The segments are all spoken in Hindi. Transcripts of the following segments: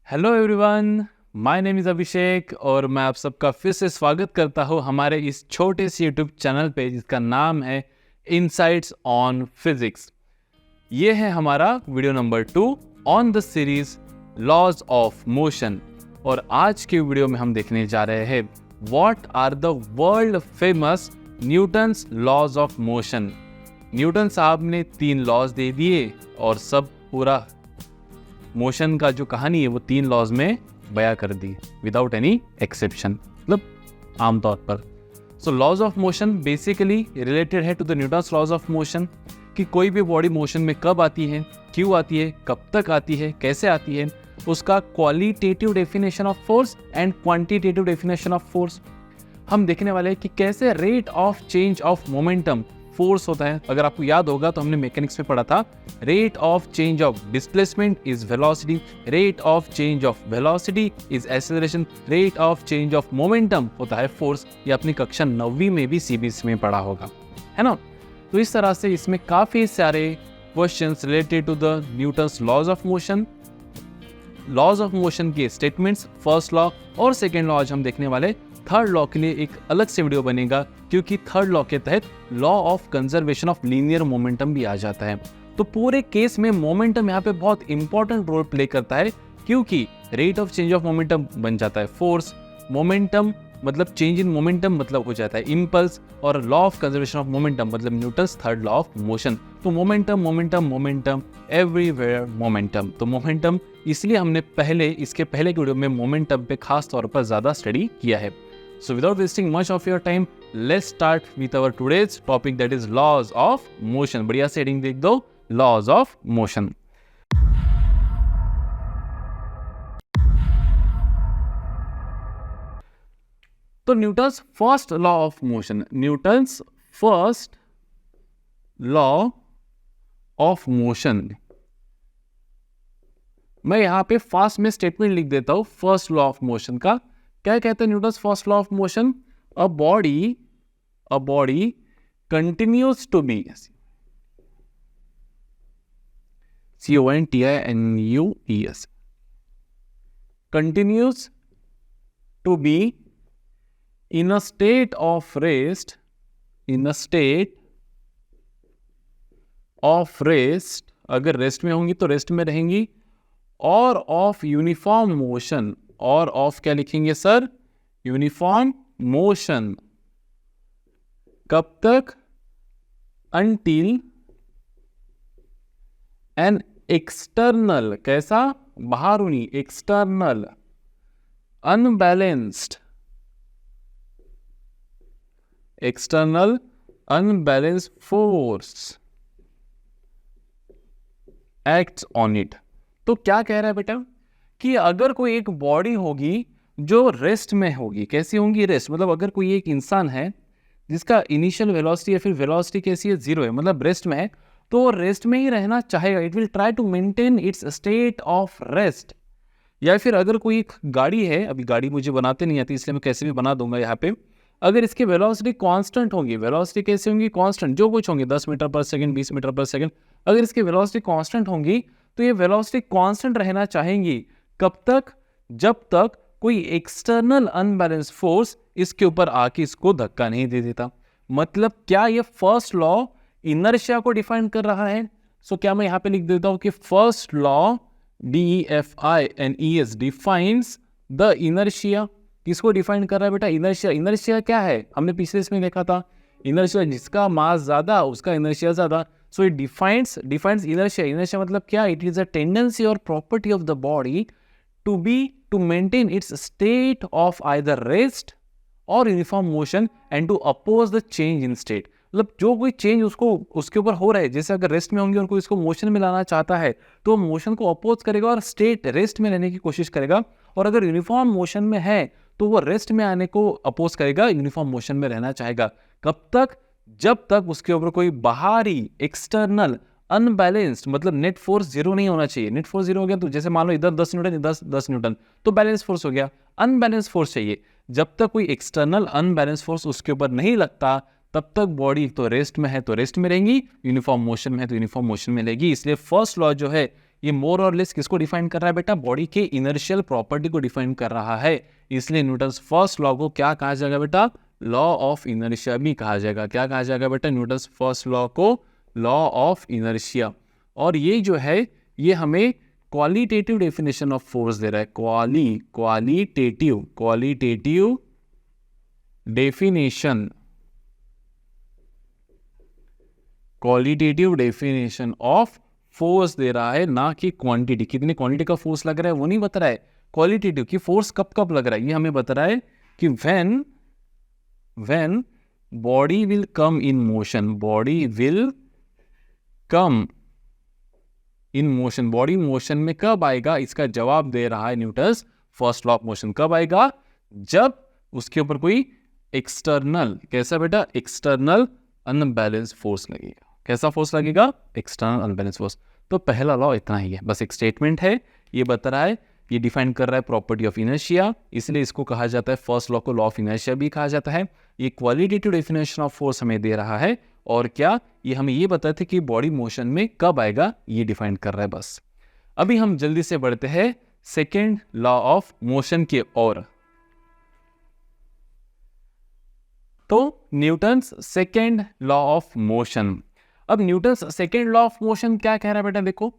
Hello everyone, my name is Abhishek और मैं आप सबका फिर से स्वागत करता हूँ हमारे इस छोटे से यूट्यूब चैनल पे जिसका नाम है इनसाइट्स ऑन फिजिक्स। ये है हमारा video number 2 on the series laws of motion. और आज के वीडियो में हम देखने जा रहे हैं what are the world famous Newton's laws of motion. Newton साहब ने 3 लॉज दे दिए और सब पूरा मोशन का जो कहानी है वो 3 लॉज में बयां कर दी विदाउट एनी एक्सेप्शन, मतलब आमतौर पर। So laws of motion basically related है to the Newton's laws of motion कि कोई भी बॉडी मोशन में कब आती है, क्यों आती है, कब तक आती है, कैसे आती है, उसका qualitative definition of force and quantitative definition of force हम देखने वाले हैं कि कैसे rate of change of momentum force होता है। अगर आपको याद होगा तो हमने मैकेनिक्स में पढ़ा था rate of change of displacement is velocity, rate of change of velocity is acceleration, rate of change of momentum होता है फोर्स। ये अपनी कक्षा 9वीं में भी सीबीएसई में पढ़ा होगा, है ना। तो इस तरह से इसमें काफी सारे questions related to the Newton's laws of motion, laws of motion के स्टेटमेंट्स, फर्स्ट लॉ और सेकेंड लॉ आज हम देखने वाले। थर्ड लॉ के लिए एक अलग से वीडियो बनेगा क्योंकि थर्ड लॉ के तहत law of conservation of linear momentum भी आ जाता है। तो पूरे केस में मोमेंटम यहाँ पे बहुत इंपॉर्टेंट रोल प्ले करता है क्योंकि rate of change of momentum बन जाता है फोर्स, मोमेंटम मतलब चेंज इन मोमेंटम मतलब हो जाता है इम्पल्स, और law of conservation of momentum मतलब Newton's third law of motion. तो momentum momentum momentum everywhere momentum. तो मोमेंटम इसलिए हमने इसके पहले के वीडियो में मोमेंटम पे खास तौर पर ज्यादा स्टडी किया है। So without wasting much of your time, let's start with our today's topic, that is laws of motion. बढ़िया से हेडिंग देख दो, laws of motion. तो Newton's first law of motion, Newton's first law of motion, मैं यहां पे फास्ट में स्टेटमेंट लिख देता हूं फर्स्ट लॉ ऑफ मोशन का। क्या कहते हैं Newton's first law of motion? A body continues to be, CONTINUES, continues to be in a state of rest, अगर रेस्ट में होंगी तो रेस्ट में रहेंगी, और ऑफ यूनिफॉर्म मोशन, और ऑफ क्या लिखेंगे सर? Uniform motion. कब तक? अंटिल एन एक्सटर्नल, कैसा? बाहरुनी, external unbalanced force acts on it. तो क्या कह रहा है बेटा कि अगर कोई एक बॉडी होगी जो रेस्ट में होगी, कैसी होंगी? रेस्ट मतलब अगर कोई एक इंसान है जिसका इनिशियल वेलोसिटी या फिर वेलोसिटी कैसी है? 0 है, मतलब रेस्ट में है, तो रेस्ट में ही रहना चाहेगा। It will try to maintain its state of rest. या फिर अगर कोई एक गाड़ी है, अभी गाड़ी मुझे बनाते नहीं आती इसलिए मैं कैसे भी बना दूंगा यहाँ पे, अगर इसकी वेलोसिटी कांस्टेंट होंगी, वेलोसिटी कैसे होंगी? कांस्टेंट, जो कुछ होंगे 10 मीटर पर सेकंड, 20 मीटर पर सेकंड, अगर इसकी वेलोसिटी कांस्टेंट होंगी तो ये वेलोसिटी कांस्टेंट रहना चाहेंगी। कब तक? जब तक कोई एक्सटर्नल अनबैलेंस फोर्स इसके ऊपर आके इसको धक्का नहीं दे देता। मतलब क्या ये फर्स्ट लॉ इनर्शिया को डिफाइन कर रहा है? सो क्या मैं यहां पे लिख देता हूं कि first law DEFINES defines the inertia. किसको डिफाइन कर रहा है बेटा? इनर्शिया। इनर्शिया क्या है? हमने पिछले इसमें देखा था, इनर्शिया जिसका मास ज्यादा उसका इनर्शिया ज्यादा। So it defines inertia. Inertia मतलब क्या? इट इज अ टेंडेंसी और property of the body to maintain its state of either rest or uniform motion and to oppose the change in state. मतलब जो कोई चेंज उसके ऊपर हो रहा है, जैसे अगर रेस्ट में होंगे और कोई इसको मोशन में लाना चाहता है तो मोशन को अपोज करेगा और स्टेट रेस्ट में रहने की कोशिश करेगा, और अगर यूनिफॉर्म मोशन में है तो वो रेस्ट में आने को अपोज करेगा, यूनिफॉर्म मोशन में रहना चाहेगा। कब तक? जब तक उसके ऊपर कोई बाहरी एक्सटर्नल अनबैलेंस्ड, मतलब नेट फोर्स 0 नहीं होना चाहिए। नेट फोर्स 0 हो गया तो जैसे मान लो इधर 10 न्यूटन, इधर 10 न्यूटन, तो बैलेंस फोर्स हो गया। अनबैलेंस फोर्स चाहिए। जब तक कोई एक्सटर्नल अनबैलेंस फोर्स उसके ऊपर नहीं लगता तब तक बॉडी तो रेस्ट में है तो रेस्ट में रहेंगी, यूनिफॉर्म मोशन में है तो यूनिफॉर्म मोशन में रहेगी। इसलिए फर्स्ट लॉ जो है ये मोर और लेस किसको डिफाइन कर रहा है बेटा? बॉडी के इनर्शियल प्रॉपर्टी को डिफाइन कर रहा है। इसलिए न्यूटन्स फर्स्ट लॉ को क्या कहा जाएगा बेटा? लॉ ऑफ इनर्शिया भी कहा जाएगा। क्या कहा जाएगा बेटा? न्यूटन्स फर्स्ट लॉ को लॉ ऑफ इनर्शिया। और ये जो है ये हमें क्वालिटेटिव डेफिनेशन ऑफ फोर्स दे रहा है। क्वालिटेटिव डेफिनेशन ऑफ फोर्स दे रहा है, ना कि क्वांटिटी। कितनी क्वांटिटी का फोर्स लग रहा है वो नहीं बता रहा है, क्वालिटेटिव की फोर्स कब कब लग रहा है ये हमें बता रहा है कि when body will come in motion, body motion में कब आएगा, इसका जवाब दे रहा है Newton's first law of motion. कब आएगा? जब उसके ऊपर कोई एक्सटर्नल, कैसा बेटा? एक्सटर्नल अनबैलेंस फोर्स लगेगा। कैसा फोर्स लगेगा? External unbalance force. तो पहला लॉ इतना ही है, बस एक स्टेटमेंट है, ये बता रहा है, ये डिफाइन कर रहा है प्रॉपर्टी ऑफ इनर्शिया, इसलिए इसको कहा जाता है फर्स्ट लॉ को लॉ ऑफ इनर्शिया भी कहा जाता है। ये क्वालिटेटिव डेफिनेशन ऑफ फोर्स हमें दे रहा है, और क्या ये हमें ये बताते कि बॉडी मोशन में कब आएगा ये डिफाइन कर रहा है बस। अभी हम जल्दी से बढ़ते हैं सेकेंड लॉ ऑफ मोशन की ओर। तो Newton's second law of motion. अब Newton's second law of motion क्या कह रहा है बेटा? देखो,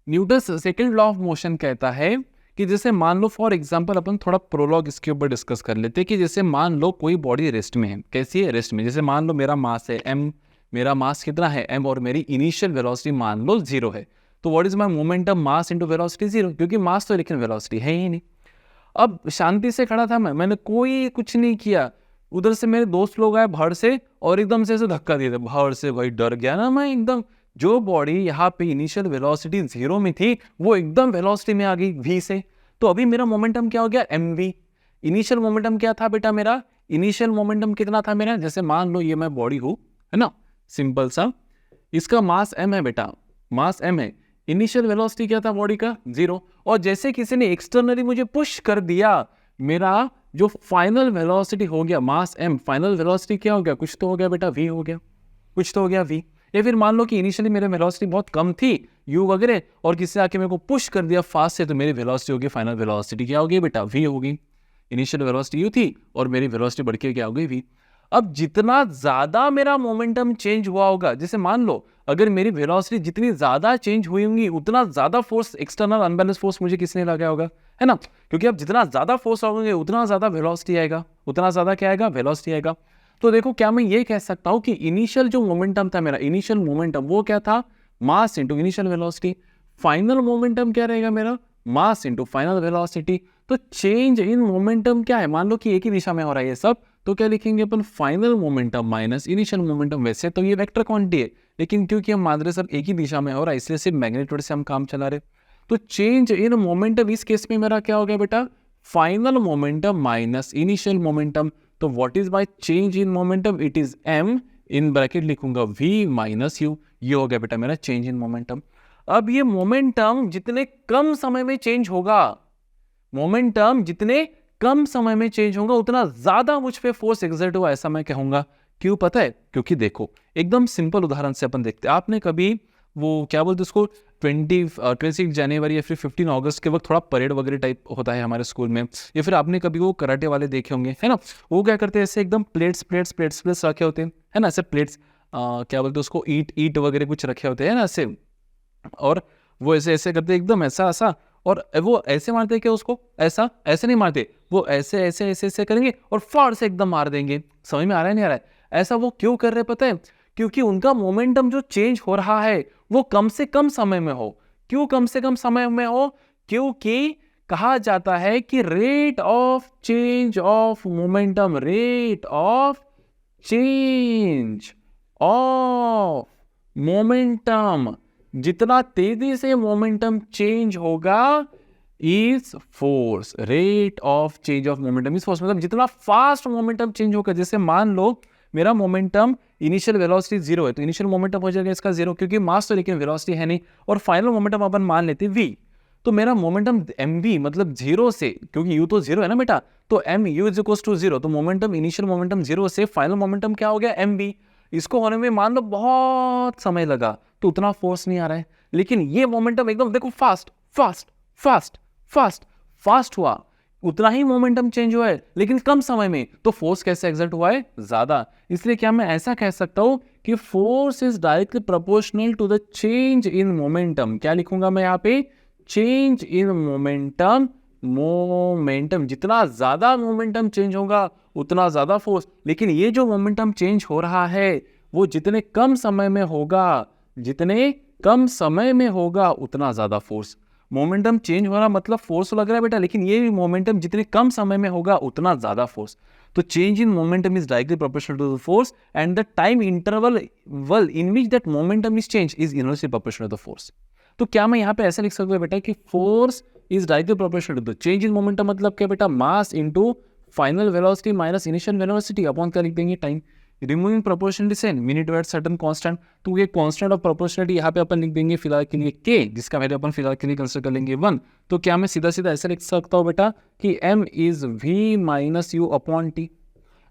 Newton's second law of motion कहता है कि जैसे मान लो फॉर एग्जांपल, अपन थोड़ा प्रोलॉग इसके ऊपर डिस्कस कर लेते हैं कि जैसे मान लो कोई बॉडी रेस्ट में है। कैसी है? रेस्ट में। जैसे मान लो मेरा मास है m, मेरा मास कितना है m, और मेरी इनिशियल वेलोसिटी मान लो 0 है। तो what is my momentum? Mass into velocity 0, क्योंकि मास तो लेकिन वेलोसिटी है ही नहीं। अब शांति से खड़ा था मैंने कोई कुछ नहीं किया, उधर से मेरे दोस्त लोग आए बाहर से और एकदम से ऐसे धक्का दिए थे बाहर से। भाई डर गया ना मैं एकदम। जो बॉडी यहाँ पे इनिशियल वेलोसिटी 0 में थी वो एकदम वेलोसिटी में आ गई v से। तो अभी मेरा मोमेंटम क्या हो गया? mv। इनिशियल मोमेंटम क्या था बेटा मेरा? इनिशियल मोमेंटम कितना था मेरा? जैसे मान लो ये मैं बॉडी हूं, है ना, सिंपल सा, इसका मास m है बेटा, मास m है। इनिशियल वेलोसिटी क्या था बॉडी का? 0। और जैसे किसी ने एक्सटर्नली मुझे पुश कर दिया, मेरा जो फाइनल वेलोसिटी हो गया मास m, फाइनल वेलोसिटी क्या हो गया? कुछ तो हो गया बेटा, v हो गया, कुछ तो हो गया v। या फिर मान लो कि इनिशियली मेरे वेलोसिटी बहुत कम थी u वगैरह, और किसी आके मेरे को पुश कर दिया फास्ट से, तो मेरी वेलोसिटी होगी, फाइनल वेलोसिटी क्या होगी बेटा? v होगी। इनिशियल वेलोसिटी u थी और मेरी वेलोसिटी बढ़ के क्या हो गई? v। अब जितना ज्यादा मेरा मोमेंटम चेंज हुआ होगा, जैसे मान लो अगर मेरी वेलोसिटी जितनी ज्यादा चेंज हुई होंगी उतना ज्यादा फोर्स, एक्सटर्नल अनबैलेंस फोर्स मुझे किसने लगाया होगा, है ना? क्योंकि अब जितना ज्यादा फोर्स होंगे उतना ज्यादा वेलोसिटी आएगा, उतना ज्यादा क्या आएगा? वेलोसिटी आएगा। तो देखो, क्या मैं ये कह सकता हूं कि इनिशियल जो मोमेंटम था मेरा, इनिशियल मोमेंटम वो क्या था? Mass into initial velocity. Final momentum क्या रहेगा मेरा? Mass into final velocity. तो चेंज इन मोमेंटम क्या है? मान लो कि एक ही दिशा में हो रहा है ये सब, तो क्या लिखेंगे अपन? Final momentum minus initial momentum. वैसे तो ये वेक्टर क्वांटिटी है, लेकिन क्योंकि हम मान रहे सब एक ही दिशा में हो रहा है, इसलिए सिर्फ मैग्नीट्यूड से हम काम चला रहे। तो चेंज इन मोमेंटम इस केस में मेरा क्या हो गया बेटा? Final momentum minus initial momentum. तो what is by change in momentum? It is m, in bracket लिखूंगा v माइनस u। ये हो गया बेटा मेरा चेंज इन मोमेंटम। अब ये मोमेंटम जितने कम समय में चेंज होगा, मोमेंटम जितने कम समय में चेंज होगा उतना ज्यादा मुझ पे फोर्स एक्सर्ट हुआ, ऐसा मैं कहूंगा। क्यों पता है? क्योंकि देखो, एकदम सिंपल उदाहरण से अपन देखते हैं। आपने कभी वो क्या बोलते उसको 26 जनवरी या फिर 15 अगस्त के वक्त थोड़ा परेड वगैरह टाइप होता है हमारे स्कूल में, या फिर आपने कभी वो कराटे वाले देखे होंगे, है ना? वो क्या करते हैं, ऐसे एकदम प्लेट्स रखे होते हैं, है ना? ऐसे प्लेट्स क्या बोलते हैं उसको, ईट वगैरह कुछ रखे होते हैं ना ऐसे, और वो ऐसे ऐसे करते एकदम ऐसा, और वो ऐसे मारते क्या उसको? ऐसे नहीं मारते, वो ऐसे करेंगे और फाड़ से एकदम मार देंगे। समझ में आ रहा है नहीं आ रहा है? ऐसा वो क्यों कर रहे पता है? क्योंकि उनका मोमेंटम जो चेंज हो रहा है वो कम से कम समय में हो। क्यों कम से कम समय में हो? क्योंकि कहा जाता है कि rate of change of momentum, rate of change of momentum, जितना तेजी से मोमेंटम चेंज होगा is force. Rate of change of momentum is force, मतलब जितना फास्ट मोमेंटम चेंज होगा। जैसे मान लो मेरा मोमेंटम इनिशियल वेलोसिटी 0 है, तो इनिशियल मोमेंटम हो जाएगा इसका 0, क्योंकि मास तो लेकिन वेलोसिटी है नहीं। और फाइनल मोमेंटम अपन मान लेते v, तो मेरा मोमेंटम mv मतलब 0 से, क्योंकि u तो 0 है ना बेटा, तो mu इज इक्वल टू 0, तो मोमेंटम इनिशियल मोमेंटम 0 से फाइनल मोमेंटम क्या हो गया? mv। इसको होने में मान लो बहुत समय लगा, तो उतना फोर्स नहीं आ रहा है। लेकिन ये मोमेंटम एकदम देखो fast fast fast fast fast हुआ, उतना ही मोमेंटम चेंज हुआ है लेकिन कम समय में, तो फोर्स कैसे एग्जर्ट हुआ है? ज्यादा। इसलिए क्या मैं ऐसा कह सकता हूं कि force is directly proportional to the change in momentum. क्या लिखूंगा मैं यहाँ पे? Change in momentum. मोमेंटम जितना ज्यादा मोमेंटम चेंज होगा उतना ज्यादा फोर्स। लेकिन ये जो मोमेंटम चेंज हो रहा है वो जितने कम समय में होगा, जितने कम समय में होगा उतना ज्यादा फोर्स। मोमेंटम चेंज हो रहा मतलब फोर्स लग रहा है बेटा, लेकिन ये मोमेंटम जितने कम समय में होगा उतना ज्यादा फोर्स। तो change in momentum is directly proportional to the force and the time interval in which that momentum is change is inversely proportional to the force. तो क्या मैं यहाँ पे ऐसे लिख सकता हूँ बेटा कि force is directly proportional to the change in momentum, मतलब क्या बेटा? Mass into final velocity minus initial velocity upon क्या लिख देंगे? टाइम। रिमूविंग प्रोपोर्शनलिटी से we need to add certain constant, तो ये कांस्टेंट ऑफ प्रोपोर्शनलिटी यहाँ पे अपन लिख देंगे फिलहाल के लिए k, जिसका वैल्यू अपन फिलहाल के लिए कंसीडर कर लेंगे 1। तो क्या मैं सीधा सीधा ऐसे लिख सकता हूँ बेटा कि m is v minus u upon t।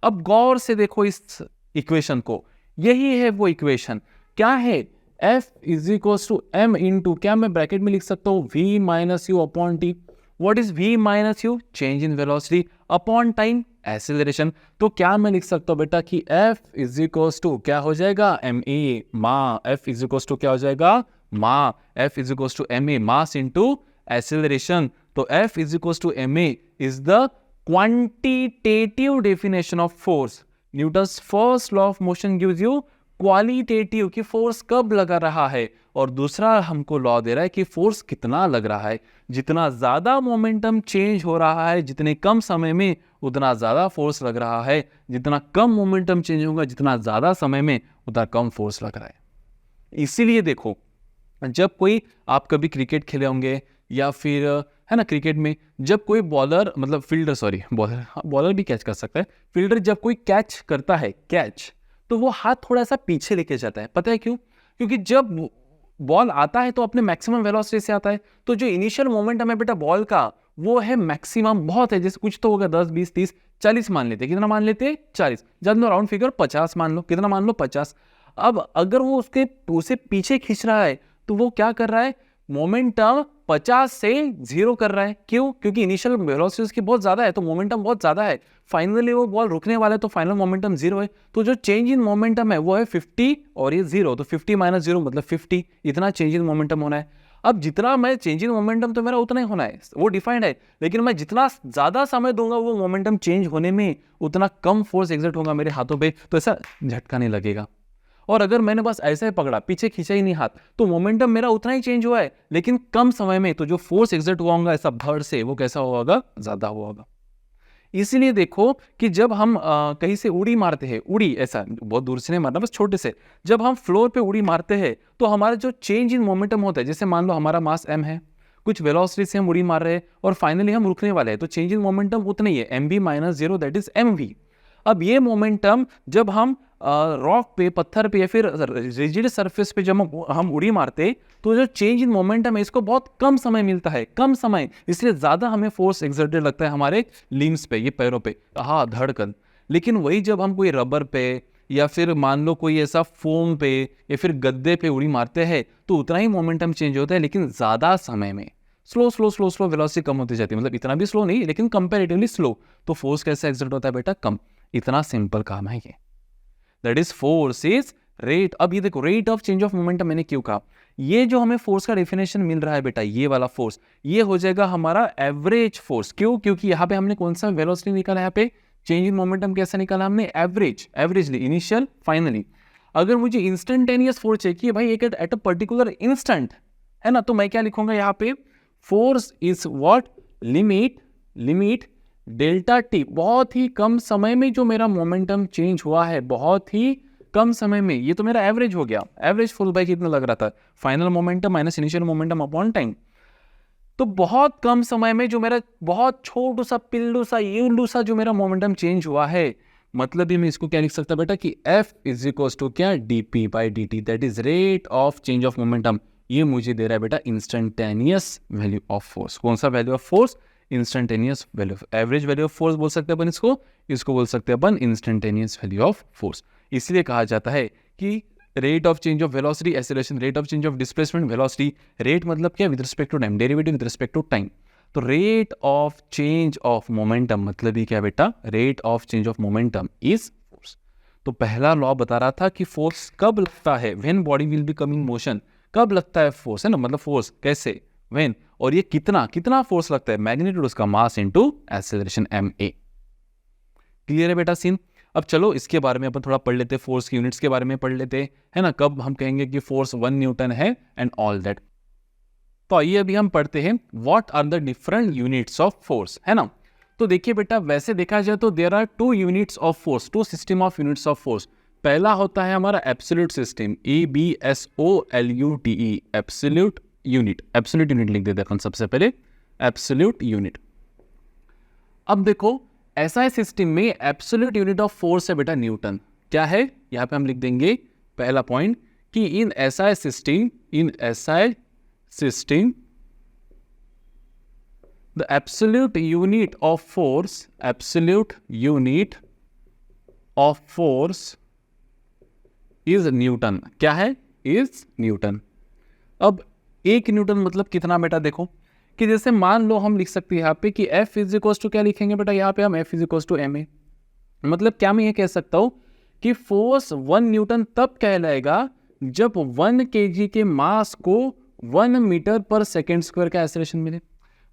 अब गौर से देखो इस इक्वेशन को, यही है वो इक्वेशन। क्या है? f is equals to m into, क्या मैं ब्रैकेट में लिख सकता हूँ v minus u upon t। What is v minus u? Change in velocity upon time, acceleration. तो क्या मैं लिख सकता हूँ बेटा कि f इज इक्वल्स टू क्या हो जाएगा? ma मा, f इज इक्वल्स टू क्या हो जाएगा? मा, f is equals to ma mass into acceleration. तो f is equals to ma is the quantitative definition of force. Newton's first law of motion gives you qualitative कि फोर्स कब लगा रहा है, और दूसरा हमको लॉ दे रहा है कि फोर्स कितना लग रहा है। जितना ज्यादा मोमेंटम चेंज हो रहा है जितने कम समय में उतना ज्यादा फोर्स लग रहा है, जितना कम मोमेंटम चेंज होगा जितना ज्यादा समय में उतना कम फोर्स लग रहा है। इसीलिए देखो जब कोई, आप कभी क्रिकेट खेले होंगे या फिर है ना, क्रिकेट में जब कोई बॉलर मतलब फील्डर, सॉरी बॉलर भी कैच कर सकता है, फील्डर जब कोई कैच करता है कैच, तो वो हाथ थोड़ा सा पीछे लेके जाता है। पता है क्यों? क्योंकि जब बॉल आता है तो अपने मैक्सिमम वेलोसिटी से आता है, तो जो इनिशियल मोमेंटम है बेटा बॉल का वो है मैक्सिमम, बहुत है, जैसे कुछ तो होगा 10 20 30 40 मान लेते। कितना मान लेते? 40। जब लो राउंड फिगर 50 मान लो। कितना मान लो? 50। अब अगर वो उसे पीछे खींच रहा है तो वो क्या कर रहा है? मोमेंटम 50 से 0 कर रहा है। क्यों? क्योंकि इनिशियल वेलोसिटी उसकी बहुत ज्यादा है तो मोमेंटम बहुत ज्यादा है। फाइनली वो बॉल रुकने वाला है तो फाइनल मोमेंटम 0 है। तो जो चेंज इन मोमेंटम है वो है 50 और ये 0, तो 50 माइनस 0 मतलब 50। इतना चेंज इन मोमेंटम होना है। अब जितना मैं चेंज इन मोमेंटम तो मेरा उतना ही होना है, वो डिफाइंड है, लेकिन मैं जितना ज्यादा समय दूंगा वो मोमेंटम चेंज होने में उतना कम फोर्स एग्जर्ट होगा मेरे हाथों पे, तो ऐसा झटका नहीं लगेगा। और अगर मैंने बस ऐसे ही पकड़ा, पीछे खींचा ही नहीं हाथ, तो मोमेंटम मेरा उतना ही चेंज हुआ है लेकिन कम समय में, तो जो फोर्स एग्जर्ट हुआ होगा ऐसा भर से वो कैसा होगा? ज्यादा हुआ होगा। इसीलिए देखो कि जब हम कहीं से उड़ी मारते हैं, उड़ी ऐसा बहुत दूर से नहीं मारना, बस छोटे से, जब हम फ्लोर पे उड़ी मारते हैं तो हमारा जो चेंज इन मोमेंटम होता है, जैसे मान लो हमारा मास m है, कुछ वेलोसिटी से हम उड़ी मार रहे हैं और फाइनली हम रुकने वाले हैं, तो चेंज इन मोमेंटम उतना ही है, mv minus 0 that is mv। अब ये मोमेंटम जब हम रॉक पे, पत्थर पे या फिर रिजिड सरफेस पे जब हम उड़ी मारते तो जो चेंज इन मोमेंटम है इसको बहुत कम समय मिलता है, कम समय, इसलिए ज्यादा हमें फोर्स एक्सर्टेड लगता है हमारे लिम्स पे, ये पैरों पे, हाँ धड़कन। लेकिन वही जब हम कोई रबर पे या फिर मान लो कोई ऐसा फोम पे या फिर गद्दे पे उड़ी मारते हैं तो उतना ही मोमेंटम चेंज होता है लेकिन ज्यादा समय में। Slow slow slow slow velocity कम होती जाती है, मतलब इतना भी स्लो नहीं लेकिन कंपैरेटिवली स्लो। तो फोर्स कैसे एक्सर्ट होता है बेटा? कम। इतना सिंपल काम है ये। That is force is rate. अब ये देखो rate of change of momentum मैंने क्यों कहा? ये जो हमें फोर्स का डेफिनेशन मिल रहा है बेटा, ये वाला फोर्स, ये हो जाएगा हमारा एवरेज फोर्स। क्यों? क्योंकि यहाँ पे हमने कौन सा वेलोसिटी निकाला, यहाँ पे चेंज इन मोमेंटम कैसा निकाला हमने? Average, averagely, initial, finally. अगर मुझे इंस्टेंटेनियस फोर्स चाहिए भाई एक एट अ पर्टिकुलर इंस्टेंट, है ना, तो मैं क्या लिखूंगा यहाँ पे? Force is what? Limit delta T. बहुत ही कम समय में जो मेरा मोमेंटम चेंज हुआ है, बहुत ही कम समय में, ये तो मेरा एवरेज हो गया। एवरेज फोर्स बाय कितना लग रहा था? Final momentum minus initial momentum upon time. तो बहुत कम समय में जो मेरा बहुत छोटू सा पिल्लू सा यूलू सा जो मेरा मोमेंटम चेंज हुआ है, मतलब ही मैं इसको क्या लिख सकता बेटा कि F इज इक्वल्स टू क्या? dp by dt, that is rate of change of momentum. ये मुझे दे रहा है बेटा इंस्टेंटेनियस वैल्यू ऑफ फोर्स। कौन सा value of force? Instantaneous value, average value of force बोल सकते हैं अपन इसको बोल सकते हैं अपन इंस्टेंटेनियस वैल्यू ऑफ फोर्स। इसलिए कहा जाता है कि rate of change of velocity acceleration, rate of change of displacement velocity, rate मतलब क्या, with respect to time, derivative with respect to time. तो rate of change of momentum मतलब ये क्या बेटा, rate of change of momentum is force. तो पहला लॉ बता रहा था कि फोर्स कब लगता है, when body will be coming motion, कब लगता है फोर्स, है ना, मतलब फोर्स कैसे, व्हेन, और ये कितना कितना फोर्स लगता है, मैग्नीट्यूड उसका मास इनटू एक्सेलरेशन ma। क्लियर है बेटा सीन। अब चलो इसके बारे में अपन थोड़ा पढ़ लेते, फोर्स की यूनिट्स के बारे में पढ़ लेते, है ना, कब हम कहेंगे कि फोर्स 1 न्यूटन है एंड ऑल दैट। तो आइए अभी हम पढ़ते हैं what are the different units of force, है ना। तो देखिए बेटा, वैसे देखा जाए तो there are 2 units of force, 2 system of units of force. पहला होता है हमारा absolute system, ABSOLUTE, absolute unit, absolute unit लिख देते अपन सबसे पहले, एब्सोल्यूट यूनिट। अब देखो SI सिस्टम में एब्सोल्यूट यूनिट ऑफ फोर्स है बेटा न्यूटन। क्या है, यहां पे हम लिख देंगे पहला पॉइंट कि इन SI system the absolute unit of force, absolute unit of force is Newton. क्या है, इज न्यूटन। अब 1 न्यूटन मतलब कितना बेटा, देखो कि जैसे मान लो हम लिख सकते हैं यहाँ पे कि F इज इक्वल टू क्या लिखेंगे बेटा, यहाँ पे हम F is equal to ma। मतलब क्या मैं ये कह सकता हूँ कि फोर्स 1 न्यूटन तब कहलाएगा जब 1 kg के मास को 1 मीटर पर सेकेंड स्क्वायर का एक्सेलरेशन मिले।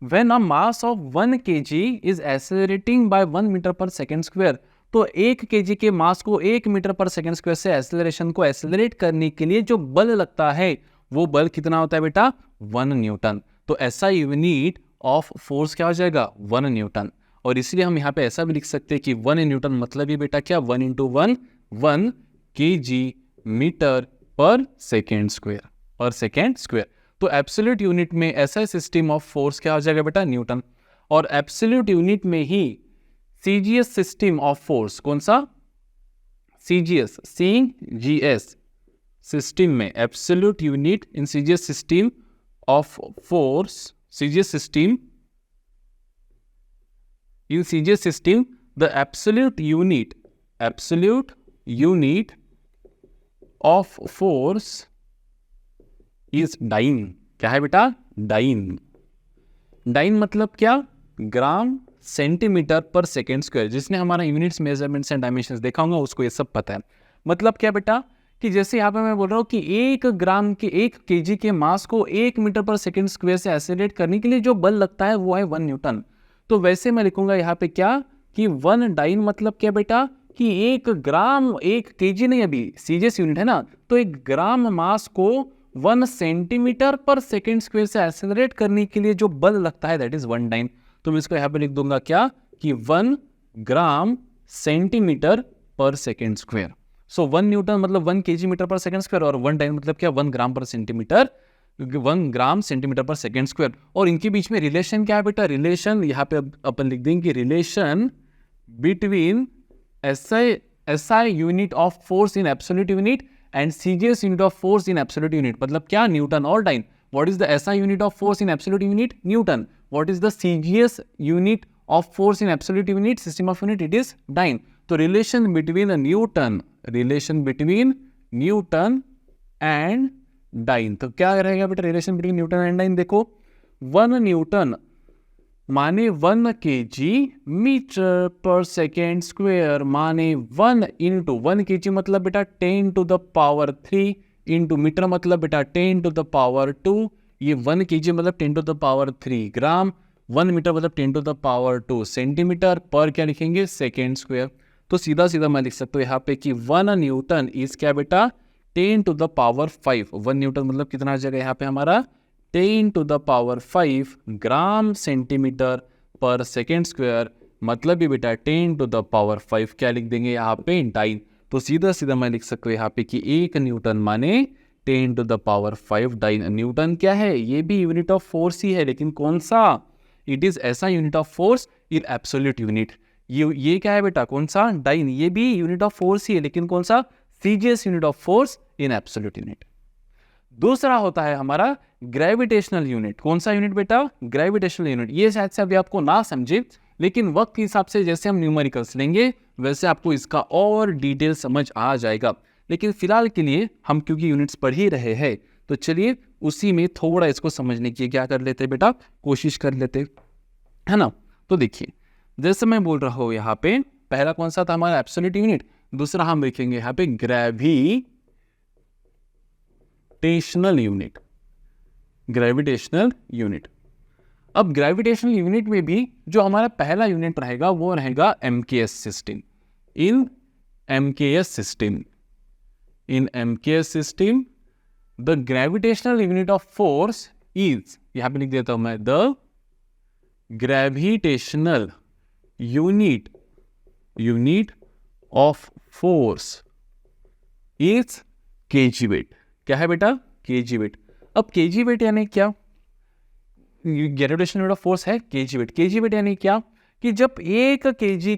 When a mass of 1 kg is accelerating by 1 metre per second square, तो 1 kg के मास को 1 मीटर पर सेकेंड स्क्वायर से एक्सेलरेशन को एक्सेलरेट करने के लिए जो बल लगता है वो बल कितना होता है बेटा, 1 न्यूटन। तो ऐसा यूनिट ऑफ फोर्स क्या हो जाएगा, 1 न्यूटन। और इसलिए हम यहाँ पे ऐसा भी लिख सकते हैं कि 1 न्यूटन मतलब ये बेटा क्या, 1 × 1 1 kg metre per second square, पर सेकेंड स्क्वायर। तो एब्सोल्यूट यूनिट में ऐसा सिस्टम ऑफ फोर्स क्या हो जाएगा बेटा, न्यूटन। और एब्सोल्यूट यूनिट में ही CGS सिस्टम ऑफ फोर्स, कौन सा, CGS सिस्टम में, absolute unit in CGS system of force, CGS system, in CGS system the absolute unit of force is dyne। क्या है बेटा, डाइन। डाइन मतलब क्या, ग्राम सेंटीमीटर पर सेकेंड स्क्वायर। जिसने हमारा यूनिट्स, मेजरमेंट्स एंड डायमेंशंस देखा होगा उसको ये सब पता है। मतलब क्या बेटा कि जैसे यहाँ पे मैं बोल रहा हूँ कि 1 ग्राम के 1 kg के मास को 1 मीटर पर सेकेंड स्क्वायर से एक्सेलरेट करने के लिए जो बल लगता है वो है 1 न्यूटन। तो वैसे मैं लिखूंगा यहाँ पे क्या कि 1 डाइन मतलब क्या बेटा कि 1 ग्राम, 1 kg नहीं, अभी CGS यूनिट है ना, तो 1 ग्राम मास को 1 सेंटीमीटर पर सेकेंड स्क्वायर से एक्सेलरेट करने के लिए जो बल लगता है दैट इज 1 डाइन। तो मैं इसको यहाँ पे लिख दूंगा क्या कि 1 ग्राम सेंटीमीटर पर सेकेंड स्क्वायर। सो 1 न्यूटन मतलब 1 kg metre per second square, और 1 डाइन मतलब क्या, 1 ग्राम पर सेंटीमीटर, 1 ग्राम सेंटीमीटर पर सेकेंड स्क्वायर। और इनके बीच में रिलेशन क्या है बेटा, रिलेशन यहाँ पे अपन लिख देंगे relation between SI unit of force in absolute unit and CGS unit of force in absolute unit. मतलब क्या, न्यूटन और dyne. What is the SI unit of force in absolute Newton, Newton. What is the CGS unit of force in absolute unit, system of unit, it is dyne. तो relation between Newton and dyne. तो क्या रहेगा बेटा relation between Newton and dyne, देखो 1 न्यूटन माने 1 kg metre per second square माने 1 × 1 kg मतलब बेटा 10 to the power 3 into metre मतलब बेटा 10 to the power 2। ये 1 kg मतलब 10 to the power 3 gram, 1 metre मतलब 10 to the power 2 सेंटीमीटर पर क्या लिखेंगे, सेकेंड स्क्वायर। तो सीधा सीधा मैं लिख सकता हूँ यहाँ पे कि 1 न्यूटन इज क्या बेटा 10 to the power 5। 1 न्यूटन मतलब कितना आ जाएगा यहाँ पे हमारा 10 to the power 5 gram centimetre पर सेकेंड स्क्वायर। मतलब ये बेटा 10 to the power 5 क्या लिख देंगे यहाँ पे, डाइन। तो सीधा सीधा मैं लिख सकता हूँ यहाँ पे कि 1 न्यूटन माने 10 to the power 5 dyne. Newton क्या है, ये भी यूनिट ऑफ फोर्स ही है, लेकिन कौन सा, इट इज ऐसा unit of force in absolute unit. ये क्या है बेटा, कौन सा, डाइन। ये भी यूनिट ऑफ फोर्स ही है, लेकिन कौन सा, CGS unit of force in absolute unit. दूसरा होता है हमारा ग्रेविटेशनल यूनिट। कौन सा यूनिट बेटा, ग्रेविटेशनल यूनिट। ये शायद से अभी आपको ना समझे, लेकिन वक्त के हिसाब से जैसे हम न्यूमेरिकल्स लेंगे वैसे आपको इसका और डिटेल समझ आ जाएगा। लेकिन फिलहाल के लिए हम क्योंकि यूनिट्स पढ़ ही रहे हैं तो चलिए उसी में थोड़ा इसको समझने की क्या कर लेते बेटा, कोशिश कर लेते, है ना। तो देखिए जैसे मैं बोल रहा हूँ यहाँ पे पहला कौन सा था हमारा एब्सोल्यूट यूनिट, दूसरा हम लिखेंगे यहाँ पे ग्रेविटेशनल यूनिट, ग्रेविटेशनल यूनिट। अब ग्रेविटेशनल यूनिट में भी जो हमारा पहला यूनिट रहेगा वो रहेगा MKS system. In MKS system, in MKS system the gravitational unit of force is, यहां पे लिख देता हूं मैं, the gravitational unit of force is KG weight. क्या है बेटा, केजी वेट। अब केजी वेट यानी क्या, ग्रेविटेशनल यूनिट ऑफ फोर्स है केजी वेट। केजी वेट यानी क्या कि जब एक केजी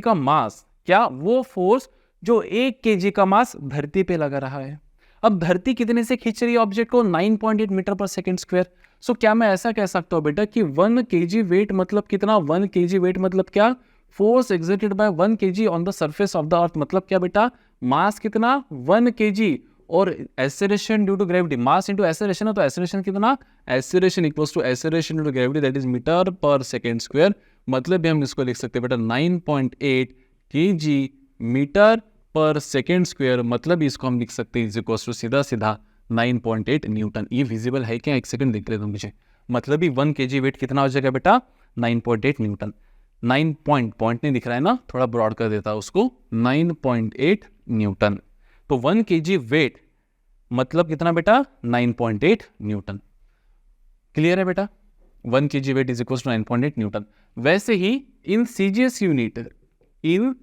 का मास, क्या वो फोर्स जो 1 केजी का मास धरती पे लगा रहा है। अब धरती कितने से खींच रही है ऑब्जेक्ट को, 9.8 मीटर पर सेकेंड स्क्वायर। सो क्या मैं ऐसा कह सकता हूं बेटा कि 1 केजी वेट मतलब कितना, 1 केजी वेट मतलब क्या, force exerted by 1 KG on the surface of the earth, मतलब क्या बेटा, मास कितना 1 केजी और acceleration due to gravity, mass into acceleration है तो एक्सेलरेशन कितना, acceleration equals to acceleration into gravity that is metre per second square. मतलब भी हम इसको लिख सकते हैं बेटा 9.8 KG metre per second square, मतलब इसको हम लिख सकते हैं इज इक्वल्स टू सीधा सीधा 9.8 न्यूटन। ये विजिबल है क्या, एक सेकंड देख लेते हो मुझे, मतलब भी 1 केजी वेट कितना हो जाएगा बेटा 9.8 न्यूटन। 9 पॉइंट नहीं दिख रहा है ना, थोड़ा ब्रॉड कर देता उसको, 9.8 न्यूटन। तो 1 केजी वेट मतलब कितना बेटा 9.8 न्यूटन। क्लियर है बेटा, 1 KG weight is equal to 9.8 Newton. वैसे ही इन सीजीएस unit, in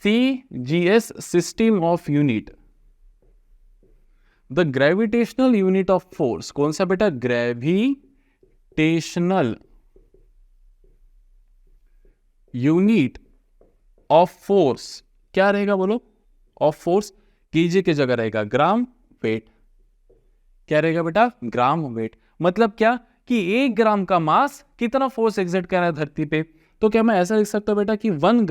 CGS system of unit the gravitational unit of force, कौन सा बेटा, ग्रेविटेशनल यूनिट ऑफ फोर्स क्या रहेगा बोलो, ऑफ फोर्स केजी की जगह रहेगा ग्राम वेट। क्या रहेगा बेटा, ग्राम वेट। मतलब क्या कि 1 ग्राम का मास कितना फोर्स एक्सर्ट कर रहा है धरती पे। तो क्या मैं ऐसा लिख सकता हूं बेटा कि 1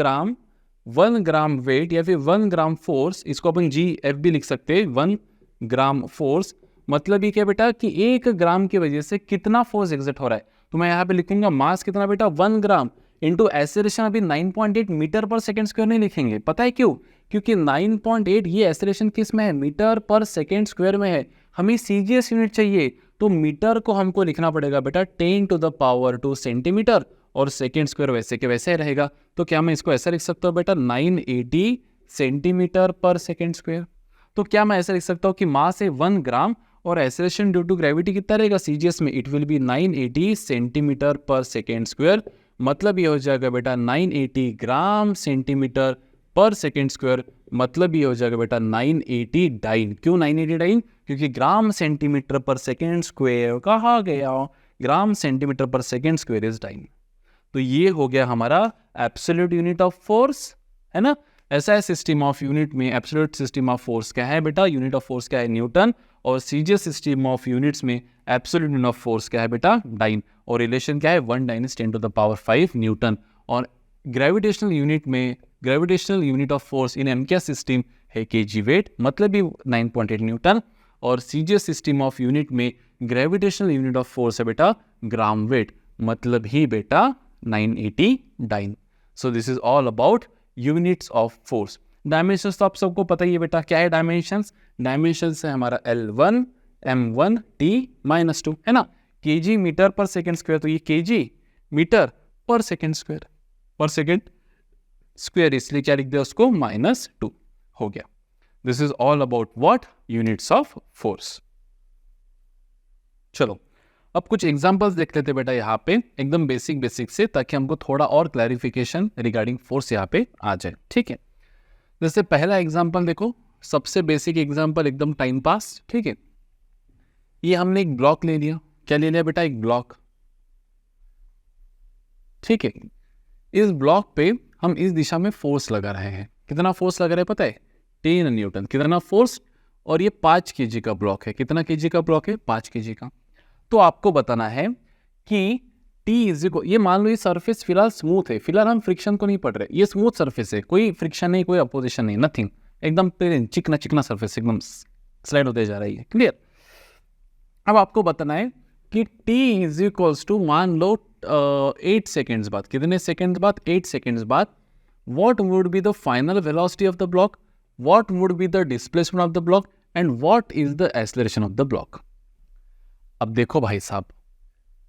ग्राम वेट या फिर 1 ग्राम फोर्स, इसको अपन GF भी लिख सकते हैं, 1 ग्राम फोर्स। मतलब ये क्या बेटा कि 1 ग्राम की वजह से कितना फोर्स एक्सर्ट हो रहा है। तो मैं यहाँ पे लिखूंगा मास कितना बेटा 1 ग्राम इंटू एक्सेलरेशन, अभी 9.8 मीटर पर सेकेंड स्क्वायर नहीं लिखेंगे, पता है क्यों, क्योंकि 9.8 ये एक्सेलरेशन किस में है, मीटर पर सेकेंड स्क्वायर में है। हमें सीजीएस यूनिट चाहिए तो मीटर को हमको लिखना पड़ेगा बेटा 10 टू द पावर 2 सेंटीमीटर और सेकेंड स्क्वायर वैसे के वैसे रहेगा। तो क्या मैं इसको ऐसा लिख सकता हूँ बेटा 980 सेंटीमीटर पर सेकेंड स्क्वायर। तो क्या मैं ऐसा लिख सकता हूँ कि मास है 1 ग्राम और एक्सेलरेशन ड्यू टू ग्रेविटी कितना रहेगा सीजीएस में, इट विल बी 980 सेंटीमीटर पर सेकेंड स्क्वायर। मतलब ये हो जाएगा बेटा 980 ग्राम सेंटीमीटर पर सेकेंड स्क्वायर। मतलब ये हो जाएगा बेटा 980 डाइन। क्यों 980 डाइन, क्योंकि ग्राम सेंटीमीटर पर सेकेंड स्क्वायर कहा गया, ग्राम सेंटीमीटर पर सेकेंड स्क्वायर इज डाइन। तो ये हो गया हमारा एब्सोल्यूट यूनिट ऑफ फोर्स, है ना। ऐसा है सिस्टम ऑफ यूनिट में एब्सोल्यूट सिस्टम ऑफ फोर्स क्या है बेटा, यूनिट ऑफ फोर्स क्या है न्यूटन, और सीजीएस सिस्टम ऑफ यूनिट्स में एब्सोल्यूट यूनिट ऑफ फोर्स क्या है बेटा डाइन, और रिलेशन क्या है 1 - 10 to the power 5 न्यूटन। और ग्रेविटेशनल यूनिट में gravitational unit of force in MKS system है केजी वेट, मतलब भी 9.8 न्यूटन, और सीजीएस सिस्टम ऑफ यूनिट में ग्रेविटेशनल यूनिट ऑफ फोर्स है बेटा ग्राम वेट, मतलब ही बेटा 980 dyne. So this is all about units of force. Dimensions तो आप सबको पता ही है बेटा, क्या है डायमेंशंस, डायमेंशंस है हमारा L1 M1 T-2, है ना। KG metre per second square, तो ये KG metre per second square, इसलिए क्या लिख दिया उसको -2 हो गया। This is all about what, units of force. चलो अब कुछ एग्जांपल्स देख लेते बेटा यहाँ पे एकदम बेसिक से, ताकि हमको थोड़ा और क्लैरिफिकेशन रिगार्डिंग फोर्स यहाँ पे आ जाए, ठीक है। जैसे पहला एग्जांपल देखो, सबसे बेसिक एग्जांपल एकदम टाइम पास, ठीक है। ये हमने एक ब्लॉक ले लिया, क्या ले लिया बेटा, एक ब्लॉक, ठीक है। इस ब्लॉक पे हम इस दिशा में फोर्स लगा रहे हैं, कितना फोर्स लगा रहे हैं पता है, 10 न्यूटन, कितना फोर्स, और ये 5 केजी का ब्लॉक है, कितना केजी का ब्लॉक है, 5 केजी का। तो आपको बताना है कि ये मान लो ये सरफेस फिलहाल स्मूथ है, फिलहाल हम फ्रिक्शन को नहीं पढ़ रहे, ये स्मूथ सरफेस है, कोई फ्रिक्शन नहीं, कोई अपोजिशन नहीं, नथिंग, एकदम प्लेन चिकना चिकना सरफेस एकदम स्लाइड होते जा रही है। क्लियर। अब आपको बताना है कि t इज इक्वल्स टू, मान लो 8 सेकेंड्स बाद, कितने सेकेंड्स बाद, 8 सेकेंड्स बाद, what would be the final velocity of the block, what would be the displacement of the block and what is the acceleration of the block। अब देखो भाई साहब,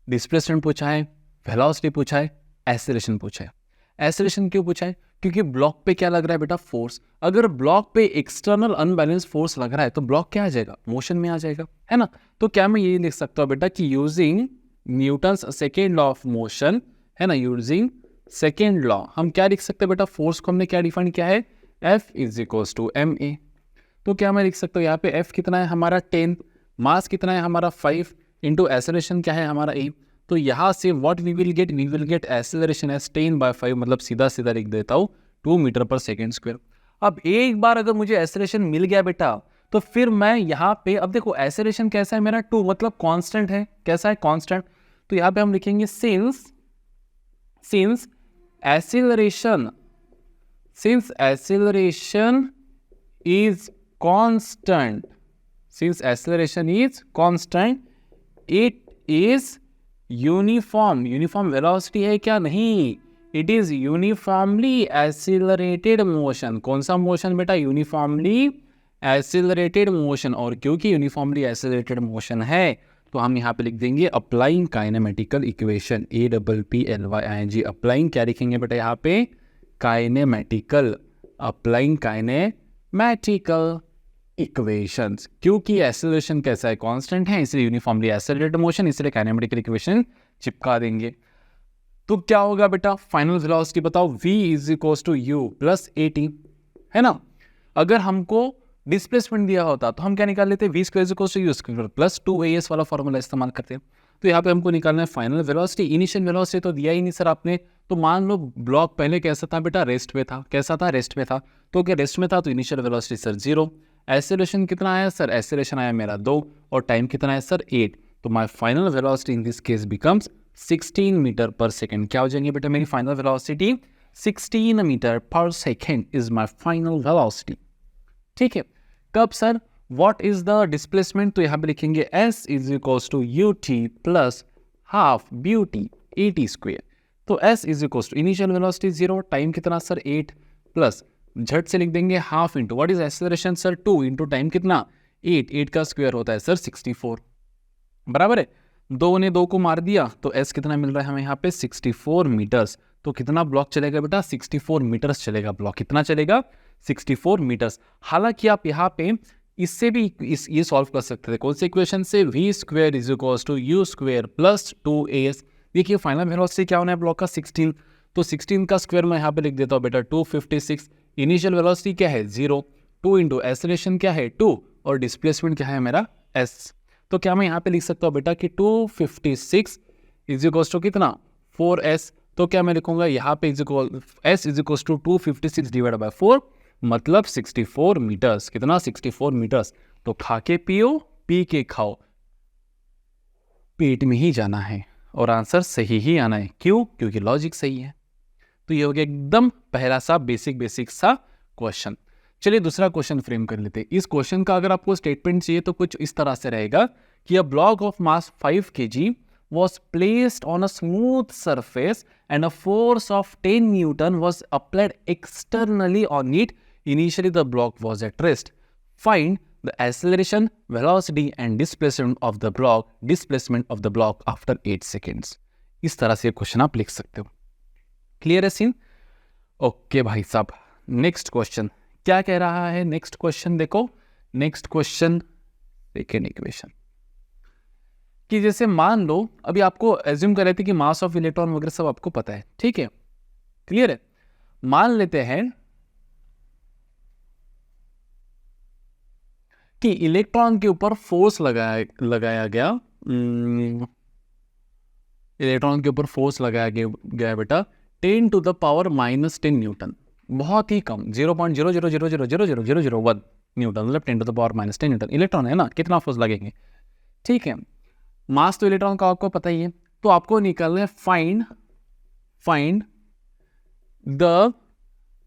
डिस्प्लेसमेंट पूछा है, वेलोसिटी पूछा है, एक्सेलरेशन पूछा है। एक्सेलरेशन क्यों पूछा है? क्योंकि ब्लॉक पे क्या लग रहा है बेटा, फोर्स। अगर ब्लॉक पे एक्सटर्नल अनबैलेंस फोर्स लग रहा है तो ब्लॉक क्या आ जाएगा, मोशन में आ जाएगा, है ना। तो क्या मैं ये लिख सकता हूँ बेटा कि using Newton's second law of motion, है ना, यूजिंग सेकेंड लॉ हम क्या लिख सकते हैं बेटा, फोर्स को हमने क्या डिफाइन किया है, F is equals to ma। तो क्या मैं लिख सकता हूँ यहाँ पे F कितना है हमारा 10, मास कितना है हमारा 5, इंटू एक्सेलरेशन क्या है हमारा a। तो यहाँ से what we will get acceleration as 10/5, मतलब सीधा सीधा लिख देता हूँ 2 मीटर पर सेकेंड स्क्वायर। अब एक बार अगर मुझे एक्सेलरेशन मिल गया बेटा, तो फिर मैं यहाँ पे, अब देखो एक्सेलरेशन कैसा है मेरा 2, मतलब कांस्टेंट है, कैसा है, कांस्टेंट। तो यहाँ पे हम लिखेंगे since acceleration is constant, it is uniform velocity है क्या, नहीं, it is uniformly accelerated motion। कौन सा मोशन बेटा, uniformly accelerated motion। और क्योंकि uniformly accelerated motion है तो हम यहाँ पे लिख देंगे applying kinematical equation, APPLYING। Applying क्या लिखेंगे बेटा यहाँ पे, काइनेमेटिकल, अप्लाइंग काइनेमेटिकल इक्वेशंस। क्योंकि एक्सेलरेशन कैसा है, कांस्टेंट है, इसलिए यूनिफॉर्मली एक्सेलरेटेड मोशन, इसलिए काइनेमेटिकल इक्वेशन चिपका देंगे। तो क्या होगा बेटा, फाइनल वेलोसिटी बताओ, v is equals to u plus at, है ना। अगर हमको डिस्प्लेसमेंट दिया होता तो हम क्या निकाल लेते, v square is equals to u square plus 2as वाला फॉर्मूला इस्तेमाल करते हैं। तो यहाँ पे हमको निकालना है फाइनल वेलोसिटी। इनिशियल वेलोसिटी तो दिया ही नहीं सर आपने, तो मान लो ब्लॉक पहले कैसा था बेटा, रेस्ट में था, कैसा था, रेस्ट में था। तो क्या रेस्ट में था तो इनिशियल वेलोसिटी सर 0। एक्सेलरेशन कितना आया सर, एक्सेलरेशन आया मेरा 2, और टाइम कितना है सर 8। तो my final velocity in this case becomes 16 metre per second. क्या हो जाएंगे बेटा मेरी final velocity, 16 metre per second is my final velocity. ठीक है, कब sir, what is the displacement, तो यहाँ पे लिखेंगे s is equals to ut plus half bt at square. तो s is equals to initial velocity 0, time कितना सर 8, प्लस झट से लिख देंगे half into what is acceleration sir 2 into time कितना 8 का स्क्वायर होता है सर 64, बराबर है। 2 ने 2 को मार दिया तो s कितना मिल रहा है हमें यहाँ पे 64 मीटर्स। तो कितना ब्लॉक चलेगा बेटा, 64 मीटर्स चलेगा ब्लॉक, कितना चलेगा 64 मीटर्स। हालांकि आप यहाँ पे इससे भी ये सॉल्व कर सकते थे, कौन से इक्वेशन से, v square is equals to u square plus 2as। देखिए फाइनल वेलोसिटी क्या होना है ब्लॉक का 16, तो 16 का स्क्वायर मैं यहाँ पे लिख देता हूँ बेटा 256। इनिशियल वेलोसिटी क्या है 0, 2 इंटू एक्सेलरेशन क्या है 2, और डिस्प्लेसमेंट क्या है मेरा s। तो क्या मैं यहाँ पे लिख सकता हूँ बेटा कि 256 इज इक्वल्स टू कितना 4s। तो क्या मैं लिखूंगा यहाँ पे s is equals to 256 divide by 4, मतलब 64 मीटर्स। कितना 64 मीटर्स। तो खा के पियो, पी के खाओ, पेट में ही जाना है और आंसर सही ही आना है। क्यों, क्योंकि लॉजिक सही है। तो ये हो गया एकदम पहला सा बेसिक सा क्वेश्चन। चलिए दूसरा क्वेश्चन फ्रेम कर लेते हैं। इस क्वेश्चन का अगर आपको स्टेटमेंट चाहिए तो कुछ इस तरह से रहेगा कि a block of mass 5 kg was placed on a smooth surface and a force of 10 Newton was applied externally on it. Initially the block was at rest. Find the acceleration, velocity and displacement of the block after 8 seconds. इस तरह से क्वेश्चन आप लिख सकते हो। क्लियर है सीन? ओके भाई साहब, नेक्स्ट क्वेश्चन क्या कह रहा है। नेक्स्ट क्वेश्चन देखो, नेक्स्ट क्वेश्चन सेकेंड इक्वेशन कि जैसे मान लो अभी आपको एज्यूम कर रहे थे कि मास ऑफ इलेक्ट्रॉन वगैरह सब आपको पता है, ठीक है, क्लियर है। मान लेते हैं कि इलेक्ट्रॉन के ऊपर फोर्स लगाया गया, इलेक्ट्रॉन के ऊपर फोर्स लगाया गया बेटा 10 to the power -10 न्यूटन, बहुत ही कम 0.000000001 न्यूटन, मतलब 10 to the power -10 Newton. Electron है ना, कितना फोर्स लगेंगे, ठीक है। मास तो इलेक्ट्रॉन का आपको पता ही है, तो आपको निकालना है find the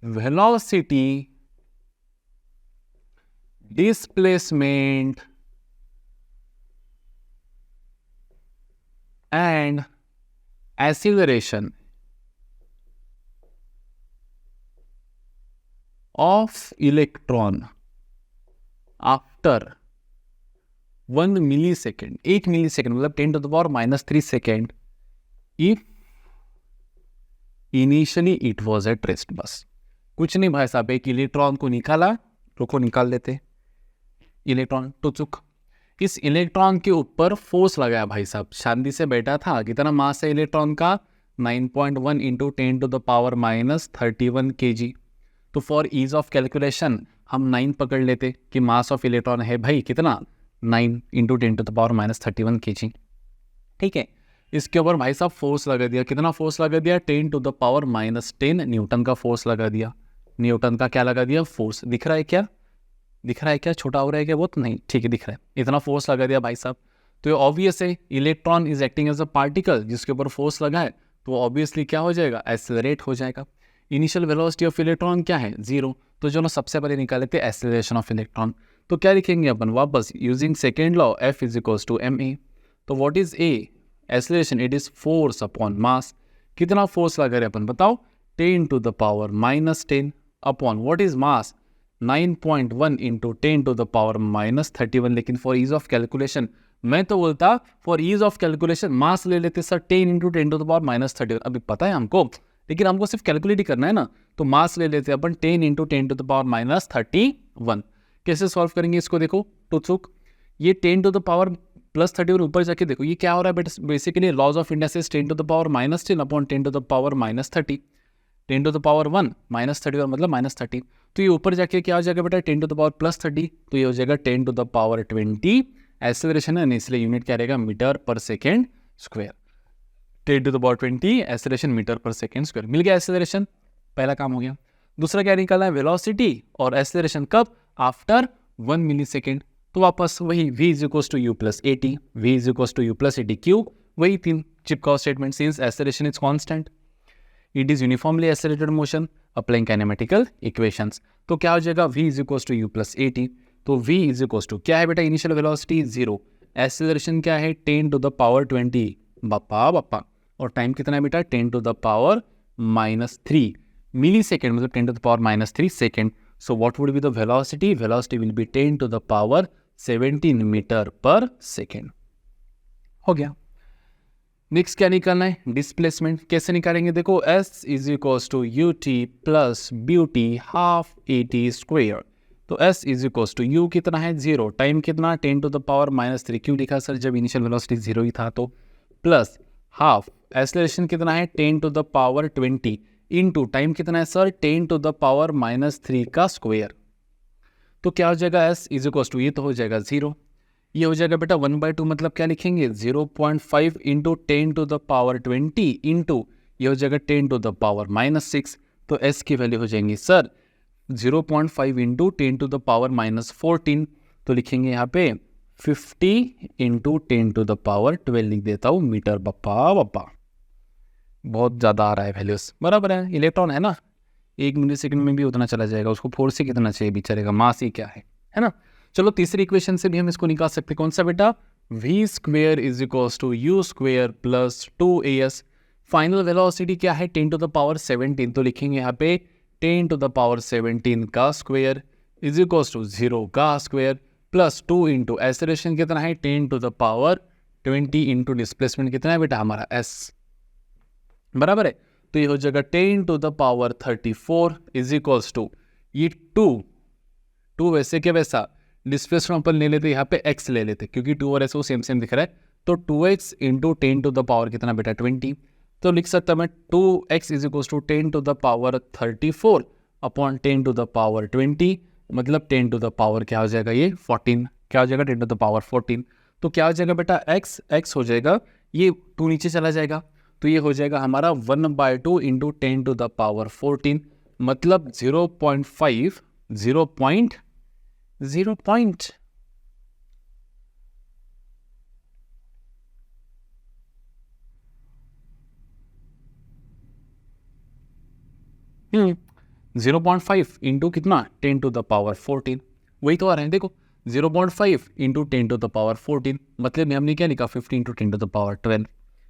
velocity displacement and acceleration of electron after 1 millisecond, 1 millisecond मतलब 10⁻³ second, if initially it was at rest. बस कुछ नहीं भाई साहब, एक इलेक्ट्रॉन को निकाला, रुको निकाल देते, इलेक्ट्रॉन टुचुक, इस इलेक्ट्रॉन के ऊपर फोर्स लगाया भाई साहब, शांति से बैठा था। कितना मास है इलेक्ट्रॉन का? 9.1 इंटू 10⁻³ kg। तो फॉर ईज ऑफ कैलकुलेशन हम 9 पकड़ लेते कि मास ऑफ इलेक्ट्रॉन है भाई कितना, 9 इंटू 10⁻³ kg। ठीक है, इसके ऊपर भाई साहब फोर्स लगा दिया, कितना फोर्स लगा दिया? 10⁻10 न्यूटन का फोर्स लगा दिया। न्यूटन का क्या लगा दिया? फोर्स। दिख रहा है क्या? दिख रहा है क्या? छोटा हो रहा है क्या? वो तो नहीं, ठीक है दिख रहा है, इतना फोर्स लगा दिया भाई साहब। तो ये ऑब्वियस है, electron is acting as a particle, जिसके ऊपर फोर्स लगा है तो ऑब्वियसली क्या हो जाएगा? एक्सेलरेट हो जाएगा। इनिशियल वेलोसिटी ऑफ इलेक्ट्रॉन क्या है? 0। तो चलो सबसे पहले निकाल लेते हैं एक्सेलरेशन ऑफ इलेक्ट्रॉन। तो क्या लिखेंगे अपन वापस, using second law, F is equals to ma। तो what is a? Acceleration, it is force upon mass. कितना फोर्स लगा रहे अपन बताओ? 10⁻−10 upon what is mass? 9.1 into 10⁻−31। लेकिन फॉर ईज ऑफ कैलकुलेशन मैं तो बोलता for ease of calculation mass ले लेते सर, 10 इंटू 10⁻−31। अभी पता है हमको, लेकिन हमको सिर्फ कैलकुलेट ही करना है ना, तो मास ले लेते अपन 10 इंटू 10⁻−31। कैसे सॉल्व करेंगे इसको? देखो टुचुक, ये 10⁻+31 ऊपर जाके देखो ये क्या हो रहा है बेटा, basically laws of industries 10⁻10 upon 10⁻−30, 10⁻1 -31 मतलब -30। तो ये ऊपर जाके क्या हो जाएगा बेटा? 10⁻+30, तो ये हो जाएगा 10⁻20। एक्सेलरेशन है, इसलिए यूनिट क्या रहेगा? Metre per second square. 10⁻20 acceleration metre per second square. मिल गया एक्सेलरेशन, पहला काम हो गया। दूसरा क्या निकालना है? वेलोसिटी और एक्सेलरेशन कब? After 1 millisecond. तो वापस वही v is equals to u plus at, v is equals to u plus at क्यू, वही 3 चिपकाओ statement. Since acceleration is constant, it is uniformly accelerated motion, applying kinematical equations. तो क्या हो जाएगा? v is equals to u plus at। तो v इज इक्वल्स टू क्या है बेटा? इनिशियल वेलोसिटी 0, एक्सेलरेशन क्या है? 10⁻20 बप्पा, और टाइम कितना है बेटा? 10⁻³ मिलीसेकेंड, मतलब 10⁻³ second. So what would be the velocity? Velocity will be 10⁻17 metre per second. हो गया। नेक्स्ट क्या निकालना है? डिस्प्लेसमेंट। कैसे निकालेंगे? देखो, S is equals to ut plus BT half at square. तो S is equals to U कितना है? 0। टाइम कितना? 10⁻³ क्यों लिखा सर जब इनिशियल वेलोसिटी 0 ही था? तो प्लस हाफ, एक्सेलरेशन कितना है? 10⁻20 इंटू टाइम कितना है सर? 10⁻³ का स्क्वायर। तो क्या हो जाएगा? S इज इक्वल्स टू, ये तो हो जाएगा 0, ये हो जाएगा बेटा 1/2, मतलब क्या लिखेंगे? 0.5 इंटू 10⁻20 इंटू ये हो जाएगा 10⁻6। तो S की वैल्यू हो जाएंगी सर 0.5 इंटू 10⁻14। तो लिखेंगे यहाँ पे 50 इंटू 10⁻12 लिख देता हूँ मीटर बप्पा। बहुत ज़्यादा आ रहा है वैल्यूज, बराबर है, इलेक्ट्रॉन है ना, 1 मिलीसेकंड में भी उतना चला जाएगा, उसको फोर्स ही कितना चाहिए बेचारे, मास ही क्या है ना। चलो तीसरी इक्वेशन से भी हम इसको निकाल सकते हैं। कौन सा बेटा? v square is equals to u square plus 2as। Final velocity क्या है? 10⁻17। तो लिखेंगे यहाँ पे 10⁻17 का स्क्वेयर इज इक्वल्स टू 0 का स्क्वेयर प्लस 2 इंटू एक्सेलरेशन कितना है? 10⁻20 इंटू डिस्प्लेसमेंट कितना है बेटा हमारा? s, बराबर है। तो ये हो जाएगा 10⁻34 इज इक्वल्स टू ये 2 वैसे क्या वैसा, डिस्प्लेसमेंट अपन ले लेते, यहाँ पे x ले लेते क्योंकि 2 और s वो सेम दिख रहा है। तो 2x इंटू 10⁻, कितना बेटा? 20। तो लिख सकता मैं 2x is equals to 10⁻34 upon 10⁻20, मतलब 10⁻, क्या हो जाएगा ये? 14। क्या हो जाएगा? 10⁻14। तो क्या हो जाएगा बेटा? x हो जाएगा, ये 2 नीचे चला जाएगा, तो ये हो जाएगा हमारा 1/2 इंटू 10⁻14, मतलब 0.5 0.5 इंटू कितना? 10⁻14। वही तो आ रहे हैं, देखो 0.5 इंटू 10⁻14, मतलब में हमने क्या लिखा 50 इंटू 10⁻12,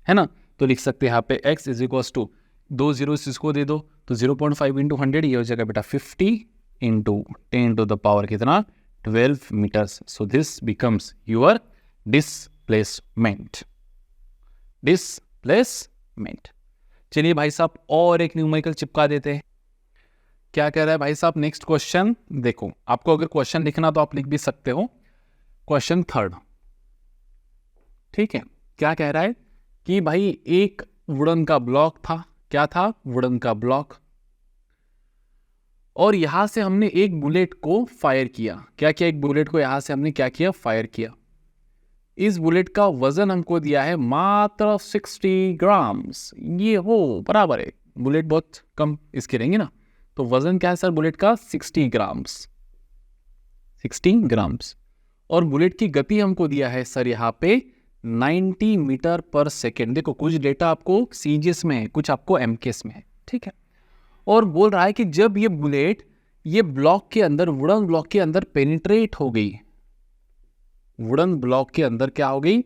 है ना। तो लिख सकते हैं यहाँ पे x is equals to, 2 zero इसको दे दो तो 0.5 इंटू 100 ये हो जाएगा बेटा 50 इंटू 10⁻ कितना 12 metres. So this becomes your displacement. चलिए भाई साहब और एक न्यूमेरिकल चिपका देते हैं। क्या कह रहा है भाई साहब नेक्स्ट क्वेश्चन, देखो आपको अगर क्वेश्चन लिखना तो आप लिख भी सकते हो। क्वेश्चन 3, ठीक है। क्या कह रहा है कि भाई एक वुडन का ब्लॉक था, क्या था, वुडन का ब्लॉक, और यहां से हमने एक बुलेट को फायर किया। क्या किया, एक बुलेट को यहां से हमने क्या किया, फायर किया। इस बुलेट का वजन हमको दिया है मात्र 60 ग्राम्स। ये हो बराबर है, बुलेट बहुत कम इसके रहेंगे ना, तो वजन क्या है सर बुलेट का 60 ग्राम्स। और बुलेट की गति हमको दिया है सर यहाँ पे 90 मीटर पर सेकेंड। देखो कुछ डेटा आपको सीजीएस में है, कुछ आपको एमकेएस में है, ठीक है। और बोल रहा है कि जब ये बुलेट ये ब्लॉक के अंदर, वुडन ब्लॉक के अंदर पेनिट्रेट हो गई, वुडन ब्लॉक के अंदर क्या हो गई,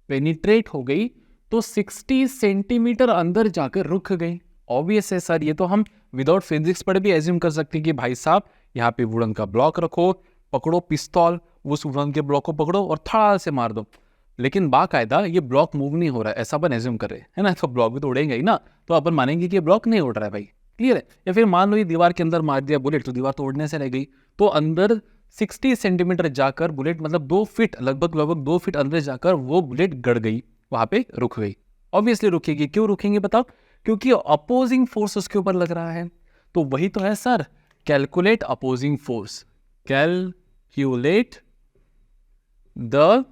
पेनिट्रेट हो गई, तो 60 सेंटीमीटर अंदर जाकर रुक गई। ऑब्वियस है सर, ये तो हम विदाउट फिजिक्स पर भी एज्यूम कर सकते हैं कि भाई साहब यहाँ पे वुडन का ब्लॉक रखो, पकड़ो पिस्तौल, उस वुडन के ब्लॉक को पकड़ो और थड़ा से मार दो। लेकिन बाकायदा ये ब्लॉक मूव नहीं हो रहा है, ऐसा अपन एज्यूम कर रहे हैं, है ना। तो ब्लॉक भी तो उड़ेंगे ही ना, तो अपन मानेंगे कि ये ब्लॉक नहीं उड़ रहा है भाई, क्लियर है। या फिर मान लो ये दीवार के अंदर मार दिया बुलेट, तो दीवार तो उड़ने से रह गई, तो अंदर 60 सेंटीमीटर जाकर बुलेट, मतलब 2 फीट, लगभग 2 फीट अंदर जाकर वो बुलेट गड़ गई, वहां पे रुक गई। ऑब्वियसली रुकेगी, क्यों रुकेंगे बताओ, क्योंकि अपोजिंग फोर्स उसके ऊपर लग रहा है। तो वही तो है sir, calculate opposing force, calculate the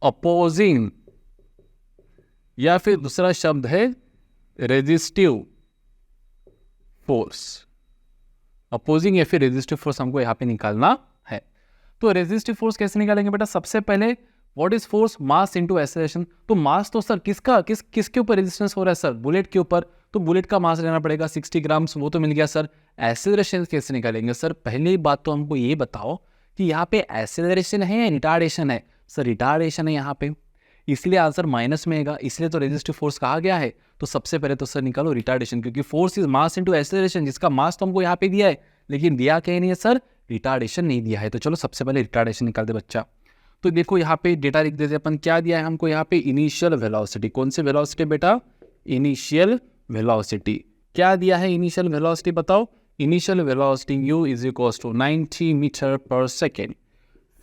opposing, या फिर दूसरा शब्द है रेजिस्टिव फोर्स। अपोजिंग या फिर रेजिस्टिव फोर्स हमको यहां पे निकालना है। तो रेजिस्टिव फोर्स कैसे निकालेंगे बेटा, सबसे पहले what is force, mass into acceleration. तो मास तो सर किसके ऊपर रेजिस्टेंस हो रहा है सर, बुलेट के ऊपर, तो बुलेट का मास लेना पड़ेगा 60 ग्राम्स, वो तो मिल गया सर। एक्सेलरेशन कैसे निकालेंगे सर, पहली बात तो हमको ये बताओ कि यहाँ पे एक्सेलरेशन है या रिटार्डेशन है, सर रिटार्डेशन है यहाँ पे, इसलिए आंसर माइनस में आएगा, इसलिए तो रेजिस्टिव फोर्स कहा गया है। तो सबसे पहले तो सर निकालो रिटार्डेशन, क्योंकि force is mass into acceleration, जिसका मास तो हमको यहाँ पे दिया है, लेकिन दिया क्या नहीं है सर, रिटार्डेशन नहीं दिया है। तो चलो सबसे पहले रिटार्डेशन निकाल दे बच्चा। तो देखो यहाँ पे डेटा लिख देते अपन, क्या दिया है हमको यहाँ पे, इनिशियल वेलोसिटी। कौन सी वेलोसिटी बेटा, इनिशियल वेलोसिटी। क्या दिया है इनिशियल वेलोसिटी बताओ, initial velocity u is equal to 90 metre per second.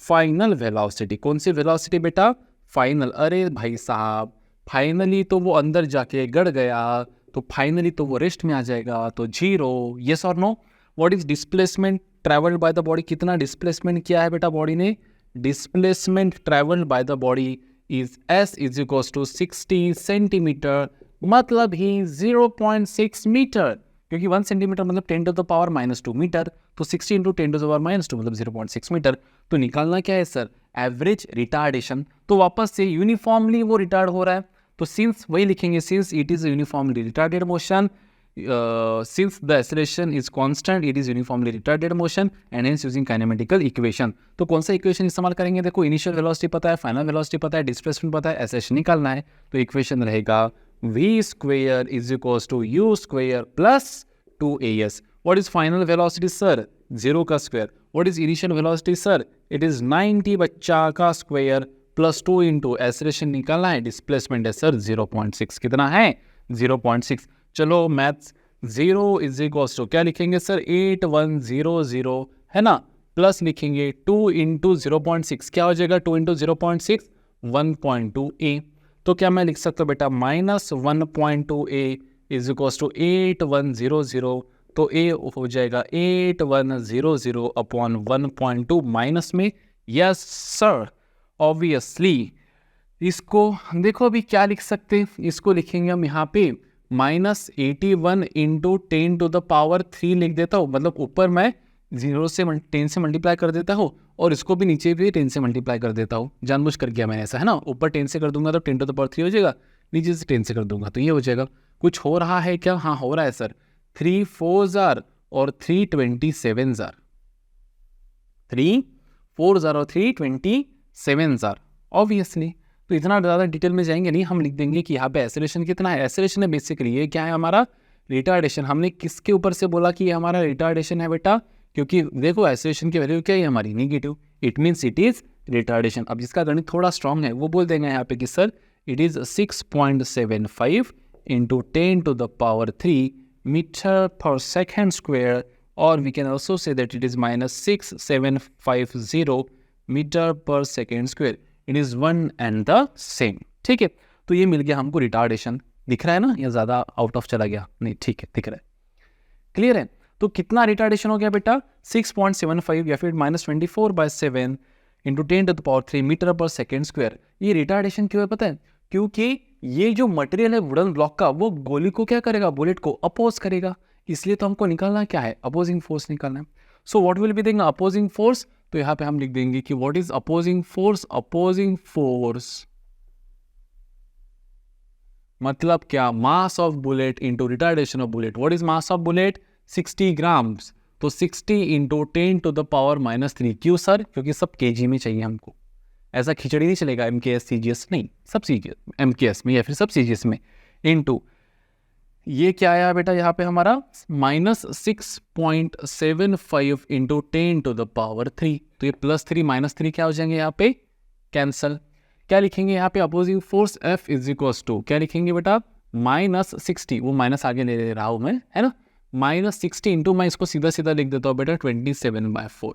Final velocity, कौन सी वेलोसिटी बेटा, फाइनल। अरे भाई साहब फाइनली तो वो अंदर जाके गड़ गया, तो फाइनली तो वो रेस्ट में आ जाएगा, तो 0। यस और no. What is displacement travelled by the body, कितना डिस्प्लेसमेंट किया है बेटा बॉडी ने, displacement travelled by the body is s is equal to 60 centimetre, मतलब ही 0.6 मीटर, क्योंकि 1 सेंटीमीटर मतलब 10⁻⁻2 मीटर, तो 60 इंटू 10⁻⁻2 मतलब 0.6 मीटर। तो निकालना क्या है सर, एवरेज रिटार्डेशन। तो वापस से यूनिफॉर्मली वो रिटार्ड हो रहा है, तो सिंस वही लिखेंगे, since it is uniformly retarded motion, since the acceleration is constant it is uniformly retarded motion and hence using kinematical equation। तो कौन सा इक्वेशन इस्तेमाल करेंगे, देखो इनिशियल वेलोसिटी पता है, फाइनल वेलोसिटी पता है, डिस्प्लेसमेंट पता है, एक्सेलरेशन निकालना है। तो इक्वेशन रहेगा v square is equal to u square plus 2as। What is final velocity sir, 0 का square. What is initial velocity sir, it is 90 बच्चा का स्क्वायर प्लस 2 इंटू एक्सेलरेशन निकालना है, डिस्प्लेसमेंट है सर 0.6। कितना है, 0.6। चलो मैथ्स, 0 इज इक्वल्स टू क्या लिखेंगे सर, 8100 है ना, प्लस लिखेंगे 2 इंटू 0.6, क्या हो जाएगा 2 इंटू 0.6 1.2a। तो क्या मैं लिख सकता हूँ बेटा minus 1.2a is equals to 8100, तो a हो जाएगा 8100 अपॉन 1.2 माइनस में, यस सर ऑब्वियसली। इसको देखो अभी क्या लिख सकते हैं, इसको लिखेंगे हम यहाँ पे -81 इंटू 10⁻³ लिख देता हूँ, मतलब ऊपर मैं 10 से मल्टीप्लाई कर देता हूँ और इसको भी नीचे भी 10 से मल्टीप्लाई कर देता हूँ, जानबूझ कर किया मैंने ऐसा, है ना। ऊपर 10 से कर दूंगा तो 10⁻³ हो जाएगा, नीचे से 10 से कर दूंगा तो ये हो जाएगा। कुछ हो रहा है क्या, हाँ हो रहा है सर, 3 4 और 3 27 4 ज़ार और 3 27 ज़ार ऑब्वियसली। तो इतना ज़्यादा डिटेल में जाएंगे नहीं, हम लिख देंगे कि यहाँ पे एक्सेलरेशन कितना है। एक्सेलरेशन है बेसिकली ये क्या है हमारा रिटार्डेशन। हमने किसके ऊपर से बोला कि ये हमारा रिटार्डेशन है बेटा, क्योंकि देखो एक्सेलरेशन की वैल्यू क्या है हमारी negative, it means it is retardation. अब जिसका गणित थोड़ा स्ट्रॉन्ग है वो बोल देंगे यहाँ पे कि sir it is 6.75 into 10⁻³ metre per second square, और we can also say that it is -6750 metre per second square. It is one and the same. ठीक है, तो ये मिल गया हमको रिटार्डेशन। दिख रहा है ना, या ज़्यादा आउट ऑफ चला गया? नहीं, ठीक है, दिख रहा है, क्लियर है। तो कितना रिटार्डेशन हो गया बेटा 6.75 या फिर -24/7 into 10⁻³ metre per second square. ये रिटार्डेशन क्यों है पता है? क्योंकि ये जो मटेरियल है वुडन ब्लॉक का, वो गोली को क्या करेगा, बुलेट को अपोज करेगा। इसलिए तो हमको निकालना क्या है, अपोजिंग फोर्स निकालना है। सो व्हाट विल बी देंगे अपोजिंग फोर्स, तो यहाँ पे हम लिख देंगे कि what is opposing force. Opposing force मतलब क्या, mass of bullet into retardation of bullet. What is mass of bullet 60 grams, तो 60 इंटू 10⁻³ क्यों सर? क्योंकि सब केजी में चाहिए हमको, ऐसा खिचड़ी नहीं चलेगा MKS CGS नहीं, सब MKS में या फिर सब CGS में। इंटू ये क्या आया बेटा यहाँ पे हमारा -6.75 इंटू 10⁻³, तो ये +3 -3 क्या हो जाएंगे यहाँ पे कैंसल। क्या लिखेंगे यहाँ पे opposing force F is equals to क्या लिखेंगे बेटा -60, वो माइनस आगे ले रहा हूँ मैं, है ना, -60 इंटू मैं इसको सीधा सीधा लिख देता हूँ बेटा 27/4।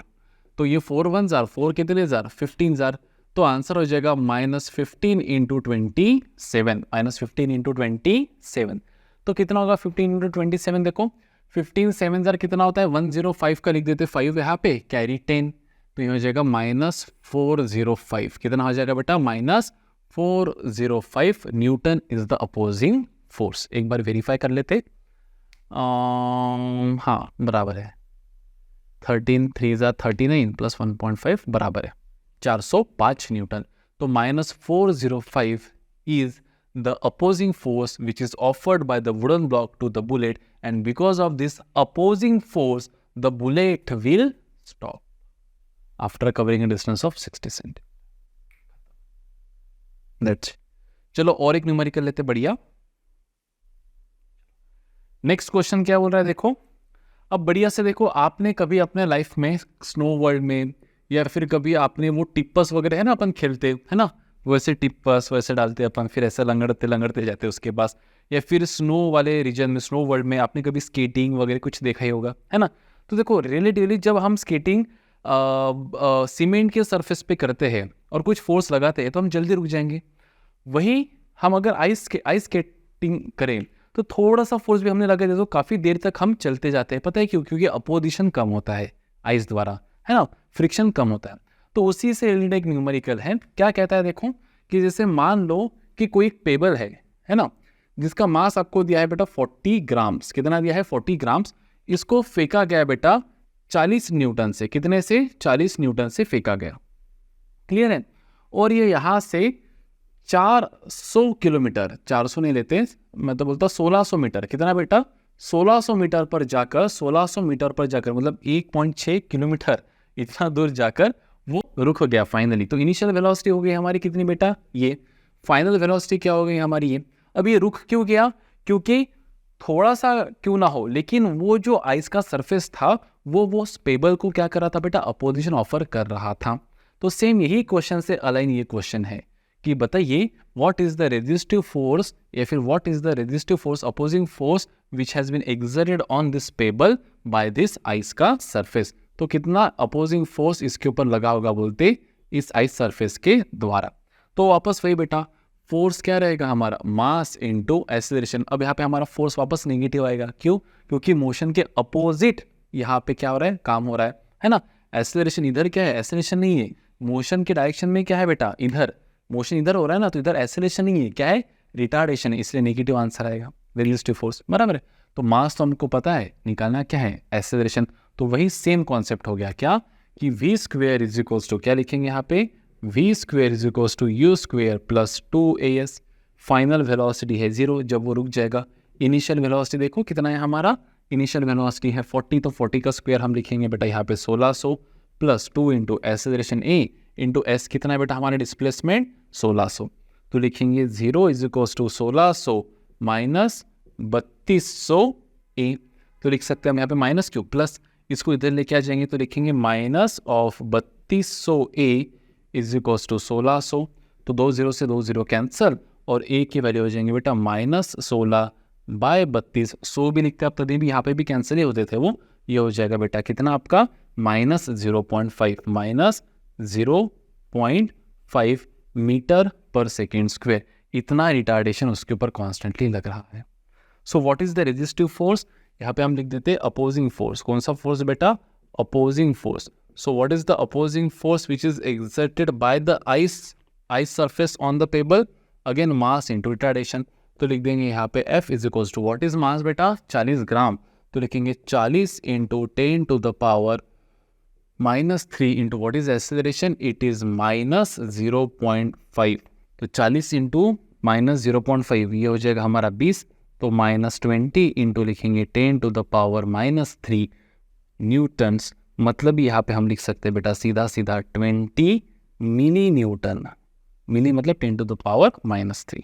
तो ये 4 1 ज़ार 4 कितने ज़ार 15 ज़ार, तो आंसर हो जाएगा -15 इंटू 27, -15 इंटू 27। तो कितना होगा 15 इंटू 27, देखो 15 7 ज़ार कितना होता है 105 का लिख देते 5 यहाँ पे कैरी 10, तो ये हो जाएगा -405। कितना हो जाएगा बेटा -405 Newton is the opposing force. एक बार वेरीफाई कर लेते, हाँ बराबर है 13 3 ज़ार 39 + 1.5 बराबर है 405 न्यूटन। तो -405 is the opposing force which is offered by the wooden block to the bullet, and because of this opposing force the bullet will stop after covering a distance of 60 cm. That's it. चलो और एक न्यूमेरिकल लेते, बढ़िया। नेक्स्ट क्वेश्चन क्या बोल रहा है देखो, अब बढ़िया से देखो, आपने कभी अपने लाइफ में स्नो वर्ल्ड में या फिर कभी आपने वो टिप्पस वगैरह है ना अपन खेलते है ना, वैसे टिप्पस वैसे डालते अपन, फिर ऐसे लंगड़ते लंगड़ते जाते उसके पास, या फिर स्नो वाले रीजन में स्नो वर्ल्ड में आपने कभी स्केटिंग वगैरह कुछ देखा ही होगा, है ना। तो देखो रिलेटिवली जब हम स्केटिंग सीमेंट के सरफेस पे करते हैं और कुछ फोर्स लगाते हैं तो हम जल्दी रुक जाएंगे। वहीं हम अगर आइस स्केटिंग करें तो थोड़ा सा फोर्स भी हमने लगा दे तो काफ़ी देर तक हम चलते जाते हैं। पता है क्यों? क्योंकि अपोजिशन कम होता है आइस द्वारा, है ना, फ्रिक्शन कम होता है। तो उसी से रिलेटेड एक न्यूमेरिकल है, क्या कहता है देखो, कि जैसे मान लो कि कोई एक पेबल है ना, जिसका मास आपको दिया है बेटा 40 ग्राम्स। कितना दिया है 40 ग्राम्स। इसको फेंका गया बेटा 40 न्यूटन से, कितने से 40 न्यूटन से फेंका गया, क्लियर है। और ये यहाँ से 400 किलोमीटर, 400 नहीं लेते, मैं तो बोलता 1600 मीटर, कितना बेटा 1600 मीटर पर जाकर, 1600 मीटर पर जाकर मतलब 1.6 किलोमीटर इतना दूर जाकर वो रुक हो गया फाइनली। तो इनिशियल वेलोसिटी हो गई हमारी कितनी बेटा, ये फाइनल वेलोसिटी क्या हो गई हमारी ये। अब ये रुक क्यों गया? क्योंकि थोड़ा सा क्यों ना हो, लेकिन वो जो आइस का सरफेस था वो पेबल को क्या कर रहा था बेटा, अपोजिशन ऑफर कर रहा था। तो सेम यही क्वेश्चन से अलाइन ये क्वेश्चन है कि बताइए what is the resistive force, या फिर what is the resistive force opposing force which has been exerted on this pebble by this ice का सरफेस। तो कितना अपोजिंग फोर्स इसके ऊपर लगा होगा बोलते, इस आइस सरफेस के द्वारा। तो वापस वही बेटा, फोर्स क्या रहेगा हमारा, मास इनटू एक्सेलरेशन। अब यहाँ पे हमारा फोर्स वापस नेगेटिव आएगा, क्यों? क्योंकि मोशन के अपोजिट यहाँ पे क्या हो रहा है, काम हो रहा है ना। एक्सेलरेशन इधर क्या है, एक्सेलरेशन नहीं है, मोशन के डायरेक्शन में क्या है बेटा, इधर मोशन इधर हो रहा है ना, तो इधर एक्सेलरेशन नहीं है, क्या है, रिटार्डेशन है, इसलिए नेगेटिव आंसर आएगा, रेजिस्टिव फोर्स, बराबर है। तो मास तो हमको पता है, निकालना क्या है, एक्सेलरेशन। तो वही सेम कॉन्सेप्ट हो गया क्या, कि v square is equals to क्या लिखेंगे यहाँ पे, v square is equals to u square plus 2as। Final velocity है 0 जब वो रुक जाएगा। इनिशियल वेलोसिटी देखो कितना है हमारा, इनिशियल वेलोसिटी है 40, तो 40 का स्क्वायर हम लिखेंगे बेटा यहाँ पे 1600 प्लस 2 इंटू एक्सेलरेशन ए इंटू एस कितना है बेटा हमारा डिस्प्लेसमेंट 1600। तो लिखेंगे 0 इज इक्वल्स टू 1600 माइनस 3200 ए। तो लिख सकते हैं हम यहाँ पे माइनस क्यों, प्लस इसको इधर लेके आ जाएंगे तो लिखेंगे minus of 3200 a is equals to 1600। तो 2 0 से 2 0 कैंसिल और ए की वैल्यू हो जाएंगे बेटा माइनस 16 बाय 32। 100 भी लिखते हैं आप तभी भी यहाँ पे भी कैंसिल ही होते थे वो, ये हो जाएगा बेटा कितना आपका minus 0.5 minus 0.5 metre per second square. इतना रिटार्डेशन उसके ऊपर कॉन्स्टेंटली लग रहा है। So what is the resistive force, यहाँ पे हम लिख देते हैं अपोजिंग फोर्स। कौन सा फोर्स बेटा, opposing force. So what is the opposing force which is exerted by the ice surface on the pebble, again mass into retardation. तो लिख देंगे यहाँ पे F is equals to what is mass बेटा 40 ग्राम। तो लिखेंगे 40 into 10 to the power -3 into what is acceleration, it is minus 0.5। तो 40 इंटू माइनस 0.5 ये हो जाएगा हमारा 20। तो -20 इंटू लिखेंगे 10 टू द पावर -3 न्यूटन्स। मतलब यहाँ पे हम लिख सकते हैं बेटा सीधा सीधा 20 मिली न्यूटन। मिली मतलब 10 टू द पावर -3।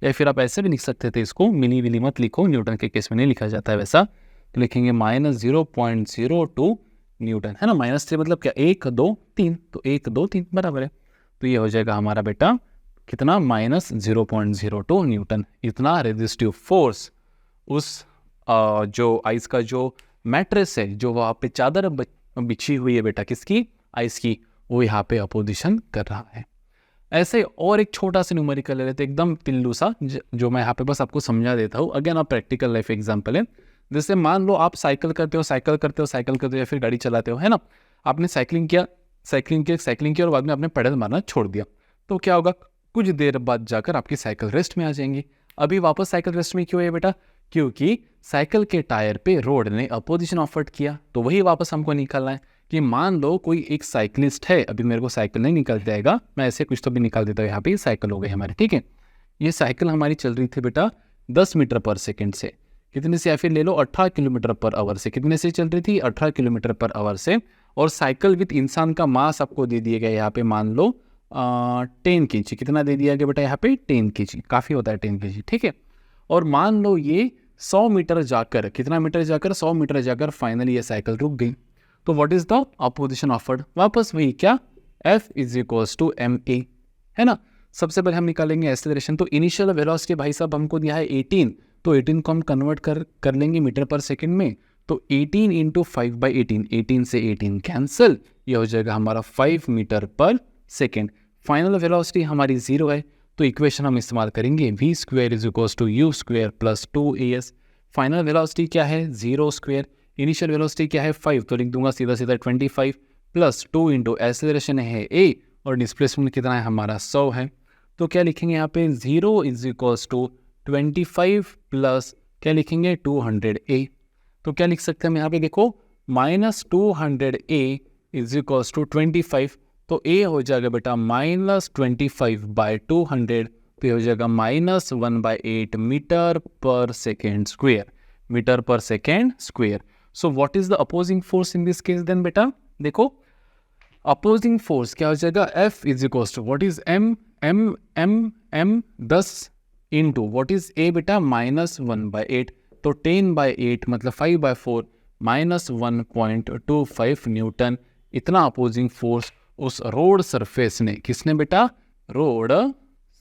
या फिर आप ऐसे भी लिख सकते थे इसको, मिली विली मत लिखो, न्यूटन के केस में नहीं लिखा जाता है वैसा। तो लिखेंगे -0.02 न्यूटन, है ना। -3 मतलब क्या, 1 2 3, तो 1 2 3 बराबर है। तो ये हो जाएगा हमारा बेटा कितना -0.02 न्यूटन। इतना रेजिस्टिव फोर्स उस जो आइस का जो मैट्रेस है, जो वहाँ पे चादर बिछी हुई है बेटा किसकी, आइस की, वो यहाँ पे अपोजिशन कर रहा है। ऐसे और एक छोटा सा न्यूमेरिकल ले लेते एकदम पिल्लू सा, जो मैं यहाँ पे बस आपको समझा देता हूँ। अगेन आप प्रैक्टिकल लाइफ एग्जाम्पल है। जैसे मान लो आप साइकिल करते हो या फिर गाड़ी चलाते हो, है ना। आपने साइकिलिंग किया और बाद में आपने पेडल मारना छोड़ दिया, तो क्या होगा, कुछ देर बाद जाकर आपकी साइकिल रेस्ट में आ जाएंगी। अभी वापस साइकिल रेस्ट में क्यों है बेटा, क्योंकि साइकिल के टायर पे रोड ने अपोजिशन ऑफर किया। तो वही वापस हमको निकालना है कि मान लो कोई एक साइकिलिस्ट है, अभी मेरे को साइकिल नहीं निकल जाएगा, मैं ऐसे कुछ तो भी निकाल देता हूँ। यहाँ पे साइकिल हो गई हमारी, ठीक है। ये साइकिल हमारी चल रही थी बेटा 10 मीटर पर सेकेंड से, कितने से, या फिर ले लो 18 किलोमीटर पर आवर से। कितने से चल रही थी, 18 किलोमीटर पर आवर से। और साइकिल विथ इंसान का मास आपको दे दिया गया यहाँ पे, मान लो 10 kg। कितना दे दिया गया बेटा यहाँ पे, 10 kg, काफ़ी होता है 10 kg, ठीक है। और मान लो ये 100 मीटर जाकर, कितना मीटर जाकर, 100 मीटर जाकर फाइनली ये साइकिल रुक गई। तो what is the opposition offered, वापस वही क्या, F is equals to ma, है ना। सबसे पहले हम निकालेंगे एक्सेलरेशन। तो इनिशियल वेलोसिटी भाई साहब हमको दिया है 18, तो 18 को हम कन्वर्ट कर लेंगे मीटर पर सेकेंड में। तो 18 इंटू 5/18, 18 से 18 कैंसिल, ये हो जाएगा हमारा 5 metre per second. Final velocity हमारी 0 है, तो इक्वेशन हम इस्तेमाल करेंगे v² is equals to u² plus 2as। Final velocity क्या है, 0²। इनिशियल वेलोसिटी क्या है 5, तो लिख दूंगा सीधा सीधा 25 प्लस 2 इंटू एक्सेलरेशन है a और डिस्प्लेसमेंट कितना है हमारा 100 है। तो क्या लिखेंगे यहाँ पे 0 इज इक्वल्स टू 25 प्लस क्या लिखेंगे 200a। तो क्या लिख सकते हैं हम यहाँ पे, देखो -200a इज इक्वल्स टू 25। तो a हो जाएगा बेटा -25/200, तो ये हो जाएगा -1/8 metre per second square, metre per second square. So what is the opposing force in this case then बेटा, देखो अपोजिंग फोर्स क्या हो जाएगा, F is equals to what is m 10 into what is a बेटा -1/8। तो 10/8 मतलब 5/4 -1.25 न्यूटन। इतना अपोजिंग फोर्स उस रोड सरफेस ने, किसने बेटा, रोड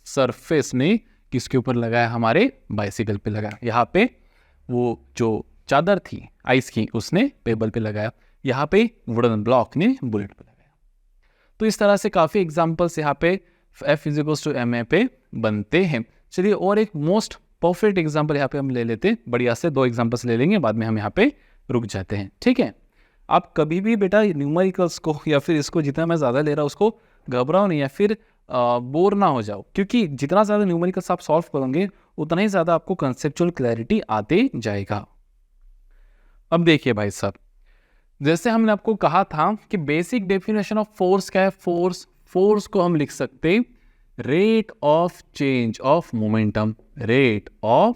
सरफेस ने किसके ऊपर लगाया, हमारे बाइसिकल पे लगाया। यहाँ पे वो जो चादर थी आइस की उसने पेबल पे लगाया, यहाँ पे वुडन ब्लॉक ने बुलेट पे लगाया। तो इस तरह से काफ़ी एग्जाम्पल्स यहाँ पे F is equals to ma पे बनते हैं। चलिए और एक मोस्ट परफेक्ट एग्जाम्पल यहाँ पे हम ले लेते हैं, बढ़िया से 2 एग्जाम्पल्स ले लेंगे, बाद में हम यहाँ पे रुक जाते हैं, ठीक है। आप कभी भी बेटा न्यूमेरिकल्स को या फिर इसको जितना मैं ज़्यादा ले रहा हूँ उसको घबराओ नहीं या फिर बोर ना हो जाओ, क्योंकि जितना ज़्यादा न्यूमेरिकल्स आप सॉल्व करोगे उतना ही ज़्यादा आपको कंसेप्चुअल क्लैरिटी आते जाएगा। अब देखिए भाई साहब, जैसे हमने आपको कहा था कि बेसिक डेफिनेशन ऑफ फोर्स क्या है, फोर्स को हम लिख सकते rate of change of momentum, rate of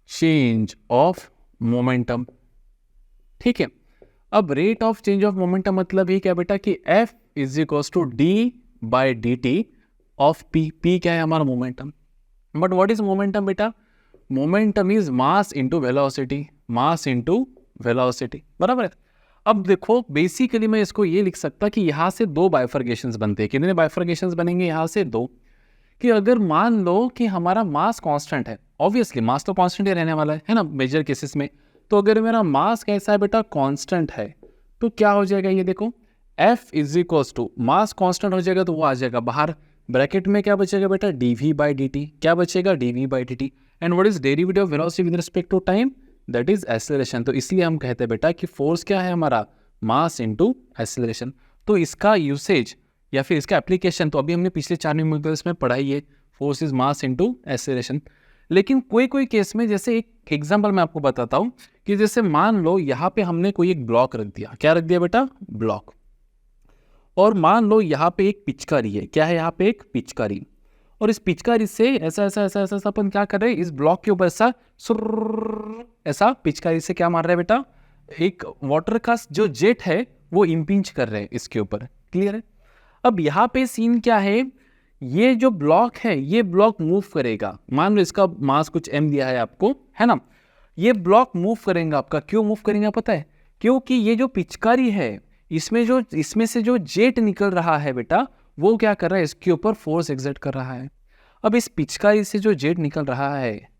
change of momentum, ठीक है। अब rate of change of momentum मतलब ही क्या बेटा कि F is equals to d/dt of P. P क्या है हमारा momentum. But what is momentum बेटा? Momentum is mass into velocity. Mass into velocity, बराबर है. अब देखो बेसिकली मैं इसको ये लिख सकता कि यहाँ से दो बाइफर्केशंस बनते हैं. कितने बाइफर्केशंस बनेंगे? यहाँ से दो. कि अगर मान लो कि हमारा मास कांस्टेंट है, ऑब्वियसली मास तो कांस्टेंट ही रहने वाला है ना मेजर केसेस में. तो अगर मेरा मास कैसा है बेटा? कांस्टेंट है. तो क्या हो जाएगा ये देखो, F is equals to mass constant हो जाएगा तो वो आ जाएगा बाहर. ब्रैकेट में क्या बचेगा बेटा? dv/dt. क्या बचेगा? dv/dt. And what is derivative of velocity with respect to time? That is acceleration. तो इसलिए हम कहते हैं बेटा कि फोर्स क्या है हमारा? मास इनटू एक्सेलरेशन. तो इसका यूसेज या फिर इसका एप्लीकेशन तो अभी हमने पिछले 4 न्यूमेरिकल्स में पढ़ाई है, force is mass into acceleration. लेकिन कोई कोई केस में, जैसे एक एग्जांपल मैं आपको बताता हूँ कि जैसे मान लो यहाँ पे हमने कोई एक ब्लॉक रख दिया. क्या रख दिया बेटा? ब्लॉक. और मान लो यहाँ पे एक पिचकारी है. क्या है यहाँ पे? एक पिचकारी. और इस पिचकारी से ऐसा ऐसा ऐसा ऐसा अपन क्या कर रहे हैं? इस ब्लॉक के ऊपर ऐसा पिचकारी से क्या मार रहे हैं बेटा? एक वाटर का जो जेट है वो इम्पिंच कर रहे हैं इसके ऊपर. क्लियर है? अब यहाँ पे सीन क्या है? ये जो ब्लॉक है ये ब्लॉक मूव करेगा. मान लो इसका मास कुछ m दिया है आपको, है ना. ये ब्लॉक मूव करेगा आपका. क्यों मूव करेगा पता है? क्योंकि ये जो पिचकारी है इसमें से जो जेट निकल रहा है बेटा, वो क्या कर रहा है? इसके ऊपर फोर्स एक्सर्ट कर रहा है. अब इस पिचकारी से जो जेट निकल रहा है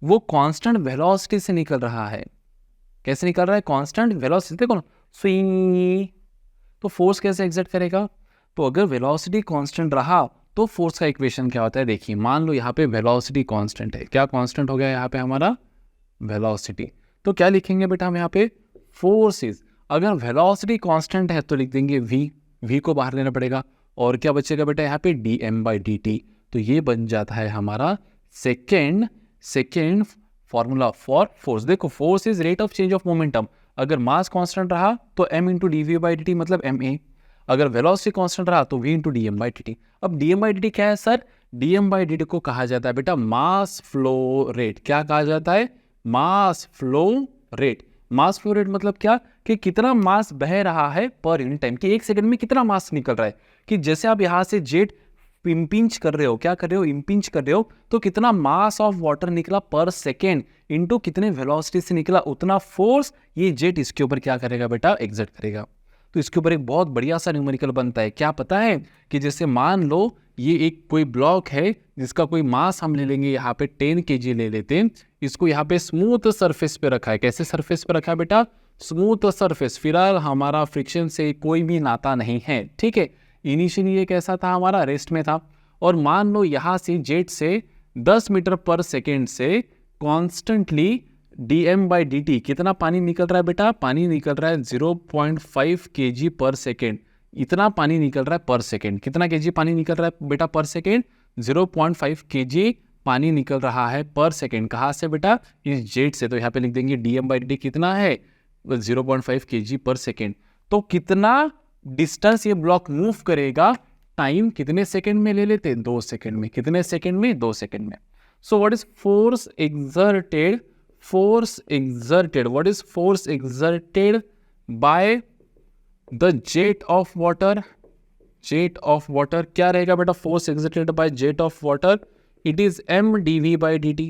वो कांस्टेंट वेलोसिटी से निकल रहा है. कैसे निकल रहा है? Constant velocity. देखो स्विंग. तो फोर्स कैसे एक्सर्ट करेगा? तो अगर वेलोसिटी कांस्टेंट रहा तो फोर्स का इक्वेशन क्या होता है? देखिए मान लो यहाँ पे वेलोसिटी कांस्टेंट है. क्या कांस्टेंट हो गया यहाँ पे हमारा? वेलोसिटी. तो क्या लिखेंगे बेटा हम यहाँ पे? फोर्सेस. अगर वेलोसिटी कांस्टेंट है तो लिख देंगे v को बाहर लेना पड़ेगा. और क्या बचेगा बेटा यहाँ पे? dm/dt. तो ये बन जाता है हमारा सेकेंड फॉर्मूला फॉर फोर्स. देखो force is rate of change of momentum. अगर मास कांस्टेंट रहा तो m इंटू dv/dt मतलब ma. अगर वेलोसिटी कांस्टेंट रहा तो v इंटू dm/dt. अब dm/dt क्या है सर? dm/dt को कहा जाता है बेटा मास फ्लो रेट. क्या कहा जाता है? Mass flow rate. Mass flow rate मतलब क्या? कि कितना मास बह रहा है पर यूनिट टाइम. कि एक सेकंड में कितना मास निकल रहा है. कि जैसे आप यहाँ से जेट इम्पिंच कर रहे हो, क्या कर रहे हो? इम्पिंच कर रहे हो, तो कितना मास ऑफ वाटर निकला पर सेकेंड इंटू कितने वेलोसिटी से निकला, उतना फोर्स ये जेट इसके ऊपर क्या करेगा बेटा? एक्सर्ट करेगा. तो इसके ऊपर एक बहुत बढ़िया सा न्यूमेरिकल बनता है. क्या पता है? कि जैसे मान लो ये एक कोई ब्लॉक है जिसका कोई मास हम ले लेंगे यहाँ पे 10 kg ले लेते हैं. इसको यहाँ पे स्मूथ सरफेस पे रखा है. कैसे सरफेस पे रखा है बेटा? Smooth surface. फिलहाल हमारा फ्रिक्शन से कोई भी नाता नहीं है. ठीक है. इनिशियली ये कैसा था? हमारा रेस्ट में था. और मान लो यहाँ से जेट से 10 मीटर पर सेकेंड से कॉन्स्टेंटली dm/dt कितना पानी निकल रहा है बेटा? पानी निकल रहा है 0.5 kg पर सेकेंड. इतना पानी निकल रहा है पर सेकेंड. कितना kg पानी निकल रहा है बेटा पर सेकेंड? 0.5 kg पानी निकल रहा है पर सेकेंड. कहाँ से बेटा? इस जेट से. तो यहाँ पे लिख देंगे dm/dt कितना है? 0.5 kg पर सेकेंड. तो कितना डिस्टेंस ये ब्लॉक मूव करेगा? टाइम कितने सेकेंड में ले लेते हैं? 2 सेकेंड में. कितने सेकेंड में? 2 सेकेंड में. सो what is force exerted? What is force exerted by the jet of water? Jet of water क्या रहेगा बेटा? force exerted by jet of water, it is m dv/dt.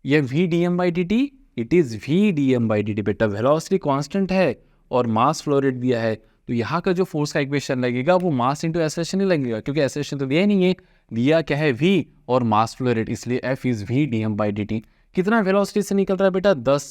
ये v dm/dt, it is v dm/dt. बेटा वेलोसिटी कांस्टेंट है और मास फ्लो रेट दिया है, तो यहाँ का जो फोर्स का इक्वेशन लगेगा वो मास इंटू एक्सेलरेशन नहीं लगेगा, क्योंकि एक्सेलरेशन तो दिया नहीं है. दिया क्या है? v और मास फ्लो रेट, इसलिए f is v dm/dt. कितना वेलोसिटी से निकल रहा है बेटा? 10.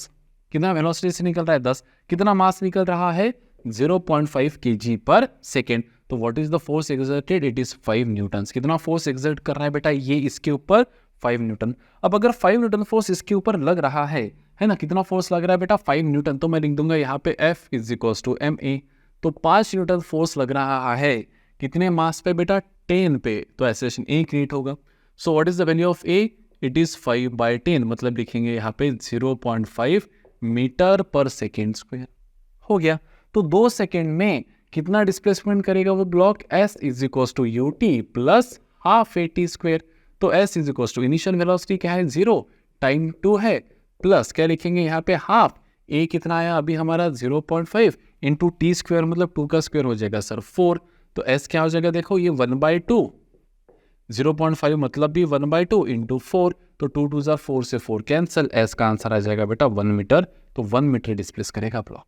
कितना वेलोसिटी से निकल रहा है? 10. कितना मास निकल रहा है? 0.5 kg पर सेकेंड. तो what is the force exerted? It is 5 Newton's. कितना फोर्स एक्सर्ट कर रहा है बेटा ये इसके ऊपर? 5 न्यूटन. अब अगर 5 न्यूटन फोर्स इसके ऊपर लग रहा है ना, कितना फोर्स लग रहा है बेटा? 5 न्यूटन. तो मैं लिख दूंगा यहाँ पे F is equals to ma. तो 5 न्यूटन फोर्स लग रहा है कितने मास पे बेटा? 10 पे. तो एक्सेलरेशन A क्रिएट होगा. सो what is the value of A? It is 5/10. मतलब लिखेंगे यहाँ पे 0.5 मीटर पर सेकेंड स्क्वायर. हो गया. तो 2 सेकेंड में कितना डिस्प्लेसमेंट करेगा वो block? S is equals to ut plus half at square. तो S is equals to initial velocity क्या है? 0, टाइम 2 है, प्लस क्या लिखेंगे यहाँ पे? हाफ ए कितना आया अभी हमारा 0.5 इंटू टी स्क्वायर मतलब 2 का स्क्वायर हो जाएगा सर 4, तो एस क्या हो जाएगा देखो ये 1/2, 0.5 मतलब भी 1/2 इंटू 4, तो 2 2 ज़ा 4 से 4 कैंसिल, एस का आंसर आ जाएगा बेटा 1 मीटर, तो 1 मीटर डिस्प्लेस करेगा ब्लॉक।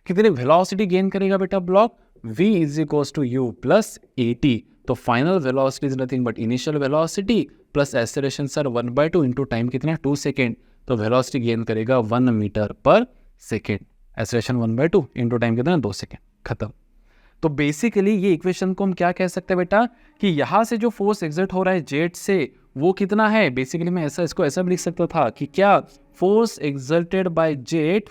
कितनी वेलोसिटी गेन करेगा बेटा block, v is equals to u plus at, तो final velocity is nothing but initial velocity plus acceleration sir 1/2 into time कितना 2 सेकेंड, तो वेलोसिटी गेन करेगा 1 metre per second, acceleration 1/2 into time कितना 2 सेकेंड, खत्म। तो बेसिकली ये इक्वेशन को हम क्या कह सकते हैं बेटा कि यहाँ से जो फोर्स एग्जर्ट हो रहा है जेट से वो कितना है, बेसिकली मैं ऐसा इसको ऐसा भी लिख सकता था कि क्या force exerted by jet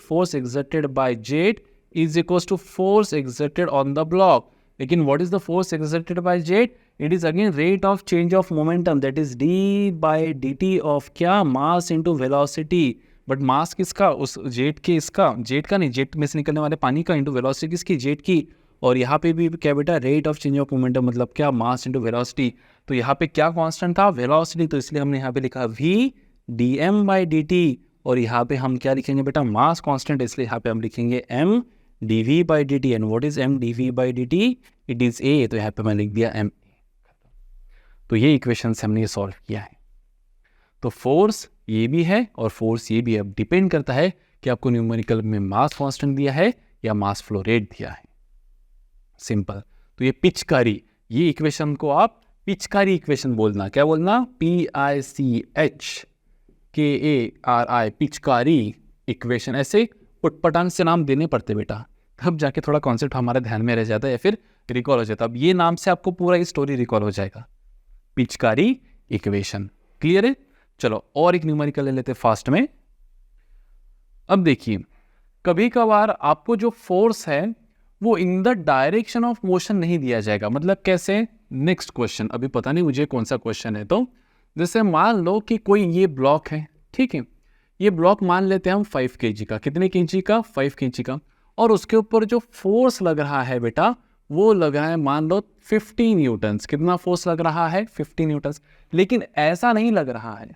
is equals to force exerted on the block. लेकिन what is the force exerted by jet? It is again rate of change of momentum, that is d by dt of क्या mass into velocity. But mass किसका, उस जेट के, इसका जेट का नहीं, जेट में से निकलने वाले पानी का, इंटू वेलोसिटी किसकी, जेट की। और यहाँ पे भी क्या बेटा rate of change of momentum मतलब क्या मास इंटू वेलोसिटी, तो यहाँ पे क्या कांस्टेंट था वेलोसिटी, तो इसलिए हमने यहाँ पे लिखा v dm by dt, और यहाँ पे हम क्या लिखेंगे बेटा मास कांस्टेंट, इसलिए यहाँ पे हम लिखेंगे m dv by dt, and what is m dv by dt, it is a, तो यहाँ पे मैं लिख दिया m। तो ये इक्वेशन से हमने ये सॉल्व किया है। तो फोर्स ये भी है और फोर्स ये भी है, अब डिपेंड करता है कि आपको न्यूमेरिकल में मास कांस्टेंट दिया है या मास फ्लो रेट दिया है, सिंपल। तो ये पिचकारी, ये इक्वेशन को आप पिचकारी इक्वेशन बोलना, क्या बोलना, PICHKARI, पिचकारी इक्वेशन। ऐसे उटपटांग से नाम देने पड़ते बेटा, तब जाके थोड़ा कॉन्सेप्ट हमारे ध्यान में रह जाता है या फिर रिकॉल हो जाता है। अब ये नाम से आपको पूरा ही स्टोरी रिकॉल हो जाएगा, पिचकारी इक्वेशन, क्लियर है। चलो और एक न्यूमेरिकल ले लेते फास्ट में। अब देखिए कभी कभार आपको जो फोर्स है वो in the direction of motion नहीं दिया जाएगा, मतलब कैसे, नेक्स्ट क्वेश्चन, अभी पता नहीं मुझे कौन सा क्वेश्चन है। तो जैसे मान लो कि कोई ये ब्लॉक है, ठीक है, ये ब्लॉक मान लेते हैं हम 5 kg का, कितने kg का, 5 kg का, और उसके ऊपर जो फोर्स लग रहा है बेटा वो लग रहा है मान लो 50 न्यूटन्स, कितना फोर्स लग रहा है 50 न्यूटन्स, लेकिन ऐसा नहीं लग रहा है,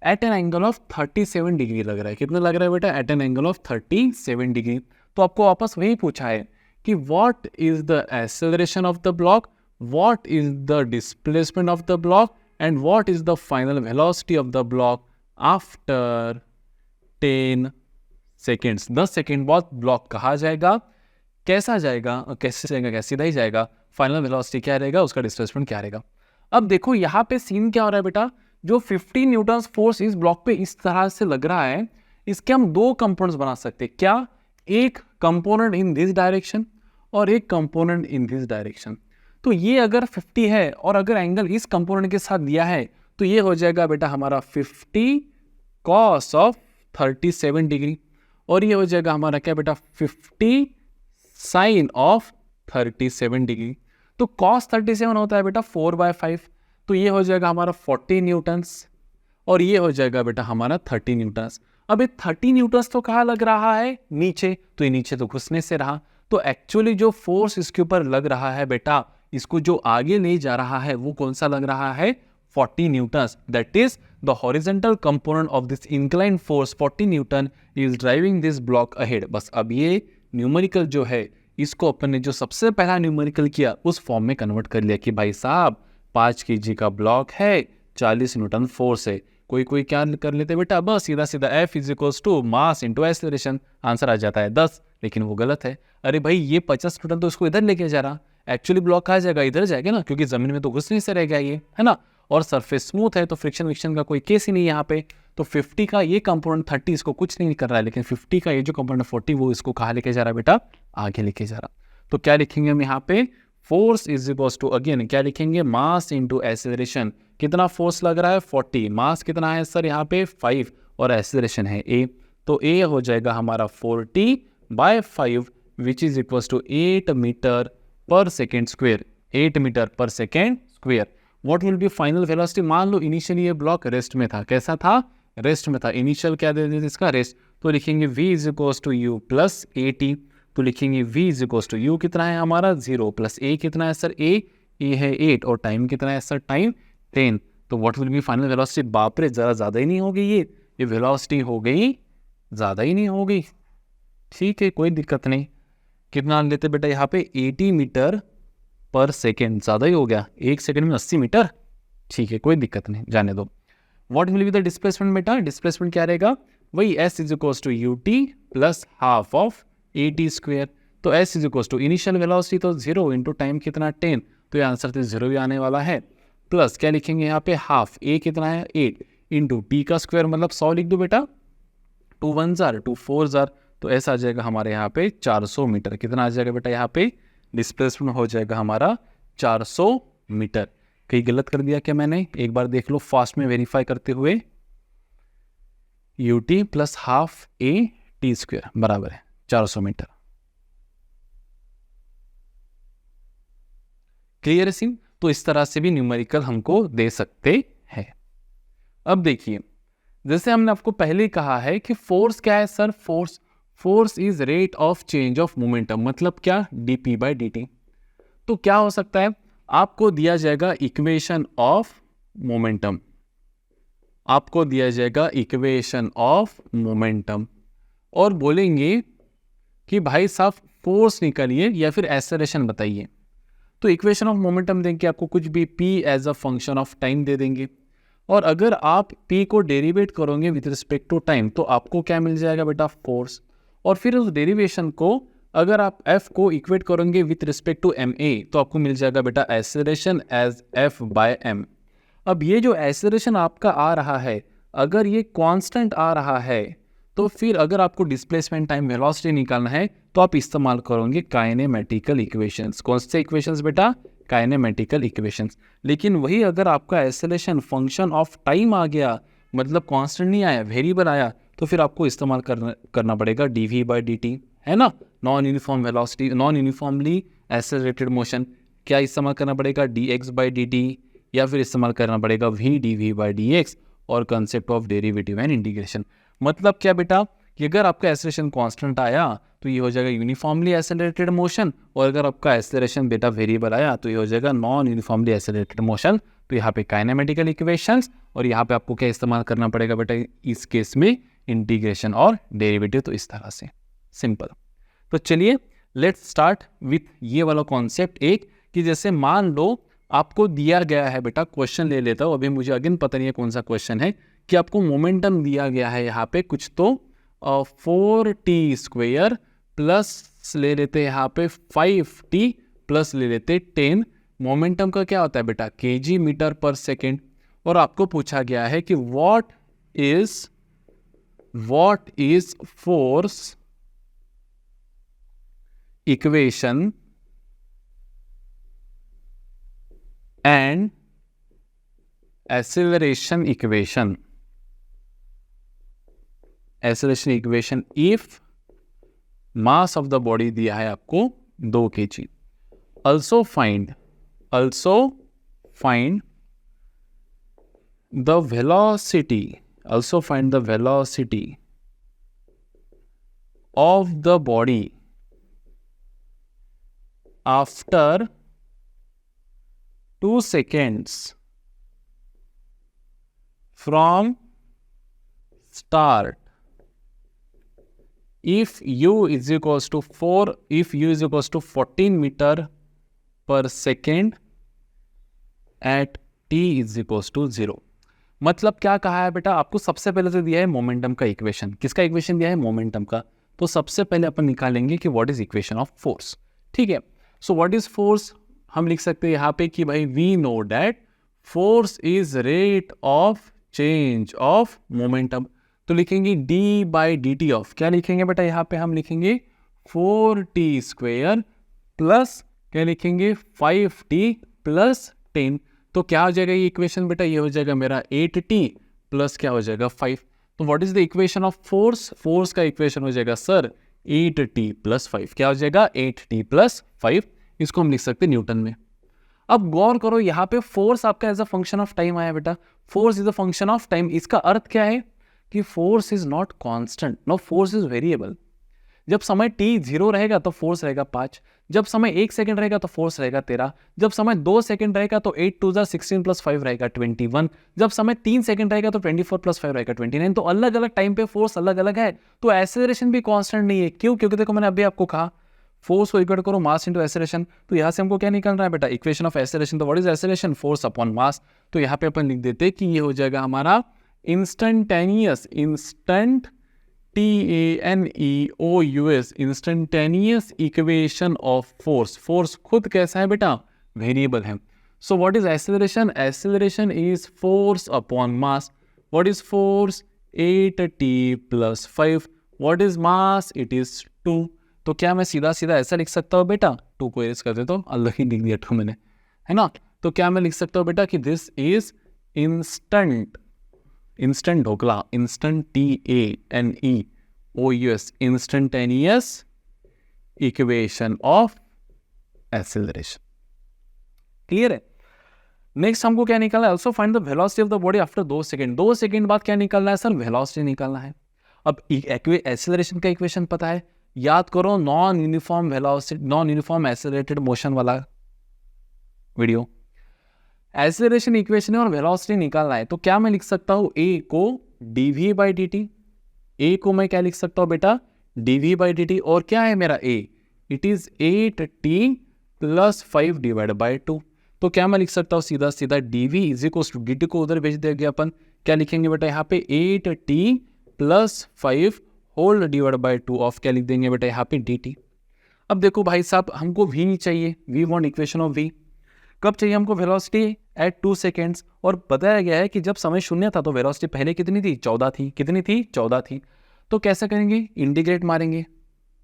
at an angle of 37 degree लग रहा है, कितना लग रहा है बेटा, at an angle of 37 degree. तो आपको वापस वही पूछा है कि what is the acceleration of the block, what is the displacement of the block, and what is the final velocity of the block after 10 seconds. 10 second बाद ब्लॉक कहाँ जाएगा, कैसा जाएगा, कैसे जाएगा, क्या सीधा ही जाएगा, फाइनल वेलोसिटी क्या रहेगा, उसका डिस्प्लेसमेंट क्या रहेगा। अब देखो यहाँ पे सीन क्या हो रहा है बेटा, जो 50 न्यूटन फोर्स इस ब्लॉक पे इस तरह से लग रहा है, इसके हम दो कंपोनेंट्स बना सकते हैं, क्या, एक कंपोनेंट इन दिस डायरेक्शन और एक कंपोनेंट इन दिस डायरेक्शन। तो ये अगर 50 है और अगर एंगल इस कंपोनेंट के साथ दिया है तो ये हो जाएगा बेटा हमारा 50 cos ऑफ 37 डिग्री, और ये हो जाएगा हमारा क्या बेटा 50 sin ऑफ 37 डिग्री। तो cos 37 होता है बेटा 4/5, तो ये हो जाएगा हमारा 40 न्यूटन्स, और ये हो जाएगा बेटा हमारा 30 न्यूटन्स। अब ये 30 न्यूटन्स तो कहाँ लग रहा है, नीचे, तो ये नीचे तो घुसने से रहा, तो एक्चुअली जो फोर्स इसके ऊपर लग रहा है बेटा, इसको जो आगे ले जा रहा है वो कौन सा लग रहा है, 40 Newton's, that is the horizontal component of this inclined force 40 Newton is driving this block ahead. बस अब ये न्यूमेरिकल जो है इसको अपन ने जो सबसे पहला न्यूमेरिकल किया उस फॉर्म में कन्वर्ट कर लिया कि भाई साहब 5 kg का ब्लॉक है, 40 न्यूटन फोर्स है। कोई कोई क्या कर लेते बेटा, बस सीधा सीधा F is equals to mass into acceleration, answer आ जाता है 10, लेकिन वो गलत है। अरे भाई ये 50 न्यूटन तो इसको इधर लेके जा रहा, एक्चुअली ब्लॉक कहाँ जाएगा, इधर जाएगा ना, क्योंकि जमीन में तो घुसने से रह गया ये, है ना, और सरफेस स्मूथ है तो फ्रिक्शन विक्शन का कोई केस ही नहीं यहाँ पे। तो 50 का ये कंपोनेंट 30 इसको कुछ नहीं कर रहा है, लेकिन 50 का ये जो कंपोनेंट 40 वो इसको कहाँ लेके जा रहा है बेटा, आगे लेके जा रहा। तो क्या लिखेंगे हम यहाँ पे, force is equals to again क्या लिखेंगे, मास इंटू एक्सेलरेशन। कितना फोर्स लग रहा है 40, मास कितना है सर यहाँ पे 5, और एक्सेलरेशन है a, तो a हो जाएगा हमारा 40/5 which is equals to 8 metre per second square, 8 metre per second square. What will be final velocity, मान लो इनिशियली ये ब्लॉक रेस्ट में था, कैसा था, रेस्ट में था, इनिशियल क्या दे देते इसका रेस्ट, तो लिखेंगे v is equals to u plus at, तो लिखेंगे v is equals to u कितना है हमारा 0 प्लस a कितना है सर a है 8, और टाइम कितना है सर टाइम 10। तो what will be final velocity, बाप रे जरा ज़्यादा ही नहीं हो गई ये वेलोसिटी हो गई ज़्यादा ही नहीं हो गई, ठीक है, कोई दिक्कत नहीं। कितना लेते बेटा यहाँ पे 80 मीटर पर सेकेंड, ज़्यादा ही हो गया, 1 सेकेंड में 80 मीटर। ठीक है, कोई दिक्कत नहीं, जाने दो। What will be the displacement बेटा? डिस्प्लेसमेंट क्या रहेगा? वही s is equals to u t plus half of a t square. तो s is equals to initial velocity तो 0 इंटू टाइम कितना 10, तो ये आंसर तो 0 ही आने वाला है। प्लस क्या लिखेंगे यहाँ पे, हाफ a कितना है 8 इंटू टी का स्क्वायर मतलब 100 लिख दो बेटा, 2 1 जार 2 4 जार, तो ऐसा आ जाएगा हमारे यहाँ पे 400 मीटर। कितना आ जाएगा बेटा यहाँ पे? डिस्प्लेसमेंट हो जाएगा हमारा 400 मीटर। कहीं गलत कर दिया क्या मैंने? एक बार देख लो फास्ट में वेरीफाई करते हुए। You t plus half A T square बराबर है 400 मीटर। क्लियर है सीन? तो इस तरह से भी न्यूमेरिकल हमको दे सकते हैं। अब देखिए, जैसे हमने आपको पहले कहा है कि फोर्स क्या है sir? Force is rate of change of momentum, मतलब क्या? dp by dt। तो क्या हो सकता है? आपको दिया जाएगा इक्वेशन ऑफ मोमेंटम, आपको दिया जाएगा इक्वेशन ऑफ मोमेंटम और बोलेंगे कि भाई साहब फोर्स निकालिए या फिर एक्सेलरेशन बताइए। तो इक्वेशन ऑफ मोमेंटम देंगे आपको कुछ भी, p as a function of time दे देंगे, और अगर आप p को डेरिवेट करोगे विथ रिस्पेक्ट टू टाइम तो आपको क्या मिल जाएगा बेटा? फोर्स। और फिर उस डेरिवेशन को अगर आप f को इक्वेट करोगे विथ रिस्पेक्ट टू ma तो आपको मिल जाएगा बेटा acceleration as f by m। अब ये जो एक्सेलरेशन आपका आ रहा है, अगर ये कांस्टेंट आ रहा है तो फिर अगर आपको डिस्प्लेसमेंट टाइम वेलोसिटी निकालना है तो आप इस्तेमाल करोगे काइनेमेटिकल इक्वेशंस। कौन से इक्वेशंस बेटा? Kinematical equations. लेकिन वही अगर आपका एक्सेलरेशन फंक्शन ऑफ टाइम आ गया, मतलब कांस्टेंट नहीं आया, वेरिएबल आया, तो फिर आपको इस्तेमाल करना पड़ेगा dv बाई dt, है ना? Non uniform velocity, non uniformly accelerated motion, क्या इस्तेमाल करना पड़ेगा? dx बाई dt, या फिर इस्तेमाल करना पड़ेगा v dv बाई dx और concept of derivative and integration. मतलब क्या बेटा कि अगर आपका एक्सेलरेशन कांस्टेंट आया तो ये हो जाएगा यूनिफॉर्मली एक्सेलरेटेड मोशन, और अगर आपका एक्सेलरेशन बेटा वेरिएबल आया तो ये हो जाएगा नॉन यूनिफॉर्मली एक्सेलरेटेड मोशन। तो यहाँ पे काइनेमेटिकल इक्वेशंस, और यहाँ पे आपको क्या इस्तेमाल करना पड़ेगा बेटा इस केस में? इंटीग्रेशन और डेरिवेटिव। तो इस तरह से सिंपल। तो चलिए लेट्स स्टार्ट विथ ये वाला कॉन्सेप्ट एक, कि जैसे मान लो आपको दिया गया है बेटा, क्वेश्चन ले लेता हूँ, अभी मुझे अगेन पता नहीं है कौन सा क्वेश्चन है, कि आपको मोमेंटम दिया गया है यहाँ पे कुछ तो 4t स्क्वेयर प्लस ले लेते यहाँ पे 5t प्लस ले लेते 10। मोमेंटम का क्या होता है बेटा? kg metre per second. और आपको पूछा गया है कि what is force equation and acceleration equation if mass of the body दिया है आपको 2 kg। also find the velocity of the body after 2 seconds from start if u is equals to 14 meter per second at t is equals to 0। मतलब क्या कहा है बेटा? आपको सबसे पहले तो दिया है मोमेंटम का इक्वेशन। किसका इक्वेशन दिया है? मोमेंटम का। तो सबसे पहले अपन निकालेंगे कि what is equation of force. ठीक है, सो व्हाट इज फोर्स? हम लिख सकते हैं यहाँ पे कि भाई we know that force is rate of change of momentum. तो लिखेंगे d by D t of, क्या लिखेंगे बेटा यहाँ पे? हम लिखेंगे 4t स्क्वेयर प्लस क्या लिखेंगे? 5t plus 10। तो क्या हो जाएगा ये इक्वेशन बेटा? ये हो जाएगा मेरा 8t प्लस क्या हो जाएगा 5। तो what is the equation of force? Force का इक्वेशन हो जाएगा सर 8t प्लस 5। क्या हो जाएगा? 8t plus 5। इसको हम लिख सकते हैं न्यूटन में। अब गौर करो यहाँ पे फोर्स आपका as a function of time आया बेटा। Force is a function of time. इसका अर्थ क्या है कि force is not constant, no force is variable. जब समय t 0 रहेगा तो फोर्स रहेगा 5, जब समय 1 सेकंड रहेगा तो फोर्स रहेगा 13, जब समय 2 सेकंड रहेगा तो 8 2 16 प्लस 5 रहेगा 21, जब समय 3 सेकंड रहेगा तो 24 प्लस 5 रहेगा 29। तो अलग अलग टाइम पे फोर्स अलग अलग है, तो एक्सेलरेशन भी कांस्टेंट नहीं है। क्यों? क्योंकि देखो मैंने अभी आपको कहा फोर्स को इक्वल करो मास इनटू एक्सेलरेशन। तो यहाँ से हमको क्या निकल रहा है बेटा? Equation of acceleration. तो what is acceleration? Force upon mass. तो यहाँ पे अपन लिख देते कि ये हो जाएगा हमारा instantaneous, TANEOUS, instantaneous equation of force. Force खुद कैसा है बेटा? वेरिएबल है। So what is acceleration? Acceleration is force upon mass. What is force? 8t plus 5। What is mass? It is 2। तो क्या मैं सीधा सीधा ऐसा लिख सकता हूँ बेटा? 2 को एरेज कर देता हूँ, अलग ही लिख दिया 2 मैंने, है ना? तो क्या मैं लिख सकता हूँ बेटा कि this is instant dhokla, instant TANEOUS, instantaneous equation of acceleration. Clear है? नेक्स्ट हमको क्या निकालना है? Also find the velocity of the body after 2 second. 2 second बाद क्या निकालना है सर? वेलोसिटी निकालना है। अब एक्सेलरेशन का इक्वेशन पता है, याद करो, non uniform velocity, non uniform accelerated motion वाला वीडियो। एक्सेलरेशन इक्वेशन है और वेलोसिटी निकालना है, तो क्या मैं लिख सकता हूं? ए को dv by D T. A को मैं क्या लिख सकता हूं बेटा? dv by D T. और क्या है मेरा A? It is 8t plus 5 divide by 2। तो क्या मैं लिख सकता हूं? सीधा सीधा dv is equal to dt को उधर भेज देंगे अपन। क्या लिखेंगे बेटा यहाँ पे? 8t plus 5 whole divide by 2 of क्या लिख देंगे बेटा यहाँ पे? dt। अब देखो भाई साहब, हमको v नहीं चाहिए, we want equation of v। कब चाहिए हमको? Velocity at 2 seconds. और बताया गया है कि जब समय शून्य था तो वेलोसिटी पहले कितनी थी? 14 थी। कितनी थी? 14 थी। तो कैसे करेंगे? इंटीग्रेट मारेंगे।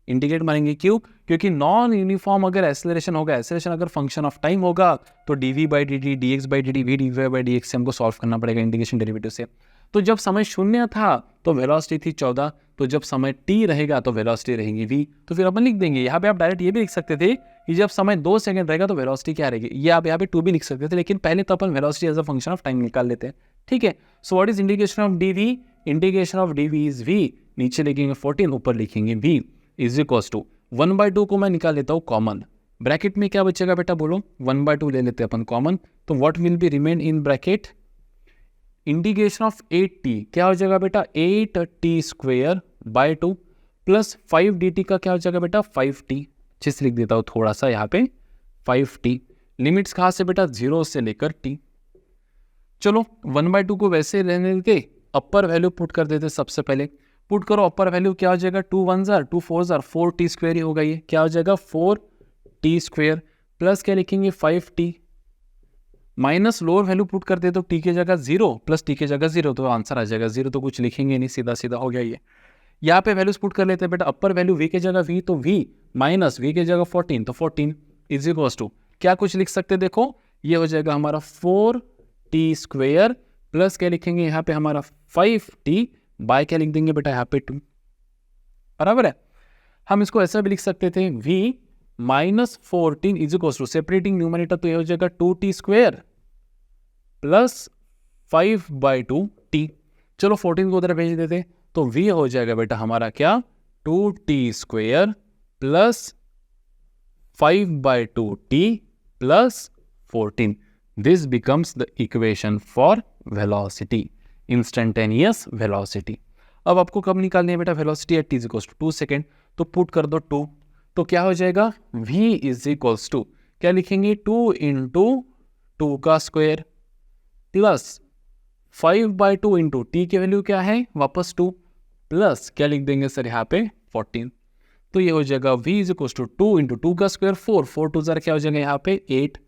इंटीग्रेट मारेंगे क्यों? क्योंकि नॉन यूनिफॉर्म अगर एक्सेलरेशन होगा, एक्सेलरेशन अगर फंक्शन ऑफ टाइम होगा, तो dv by D T, dx by D T, v dv by dx से हमको सॉल्व करना पड़ेगा इंटीग्रेशन डेरिवेटिव से। तो जब समय शून्य था तो वेलोसिटी थी 14, तो जब समय t रहेगा तो वेलोसिटी रहेगी v। तो फिर अपन लिख देंगे यहाँ पे, आप डायरेक्ट ये भी लिख सकते थे कि जब समय 2 सेकंड रहेगा तो वेलोसिटी क्या रहेगी, ये आप यहाँ पे 2 भी लिख सकते थे, लेकिन पहले तो अपन velocity as a function of time निकाल लेते हैं। ठीक है। So what is integration of dv? Integration of dv is v। नीचे लिखेंगे 14, ऊपर लिखेंगे v इज इक्वल्स टू 1/2 को मैं निकाल लेता हूँ कॉमन। ब्रैकेट में क्या बचेगा बेटा? बोलो। 1/2 ले लेते हैं अपन कॉमन, तो what will be remain in bracket? Integration of 8t क्या हो जाएगा बेटा? 8t square by 2 plus 5 dt का क्या हो जाएगा बेटा? 5t। अच्छे से लिख देता हूँ थोड़ा सा यहाँ पे, 5t। लिमिट्स कहाँ से बेटा? 0 से लेकर t। चलो 1/2 को वैसे रहने देते, अपर वैल्यू पुट कर देते। सबसे पहले पुट करो अपर वैल्यू, क्या हो जाएगा? 2 1 जार 2 4 जार 4t स्क्वेयर ही होगा। ये क्या हो जाएगा? 4t स्क्वेयर प्लस क्या लिखेंगे? 5t। Minus lower value put कर दे तो t की जगह 0 प्लस t की जगह 0, तो आंसर आ जाएगा 0। तो कुछ लिखेंगे नहीं, सीधा सीधा हो गया ये। यहाँ पे वैल्यूज पुट कर लेते हैं बेटा। अपर वैल्यू v की जगह v, तो v माइनस v की जगह 14, तो 14 इज इक्वल्स टू क्या कुछ लिख सकते हैं? देखो ये हो जाएगा हमारा 4t स्क्वेयर प्लस क्या लिखेंगे यहाँ पे? हमारा 5t बाय क्या लिख देंगे बेटा? यहाँ पे 2। बराबर है। हम इसको ऐसा भी लिख सकते थे, v minus 14 is equals to, separating numerator तो ये हो जाएगा 2t स्क्वेयर प्लस 5/2t। चलो 14 को उधर भेज देते, तो v हो जाएगा बेटा हमारा क्या? 2t square plus 5/2t plus 14। This becomes the equation for velocity, instantaneous velocity. अब आपको कब निकालनी है बेटा? Velocity at t equals to 2 second. तो पुट कर दो 2, तो क्या हो जाएगा? v इज इक्वल्स टू क्या लिखेंगे? 2 इंटू 2 का स्क्वायर प्लस 5/2 इंटू t की वैल्यू क्या है? वापस 2 प्लस क्या लिख देंगे सर यहाँ पे? 14। तो ये हो जाएगा v is equals to 2 into 2 का स्क्वायर 4 4 2 जार क्या हो जाएगा यहाँ पे? 8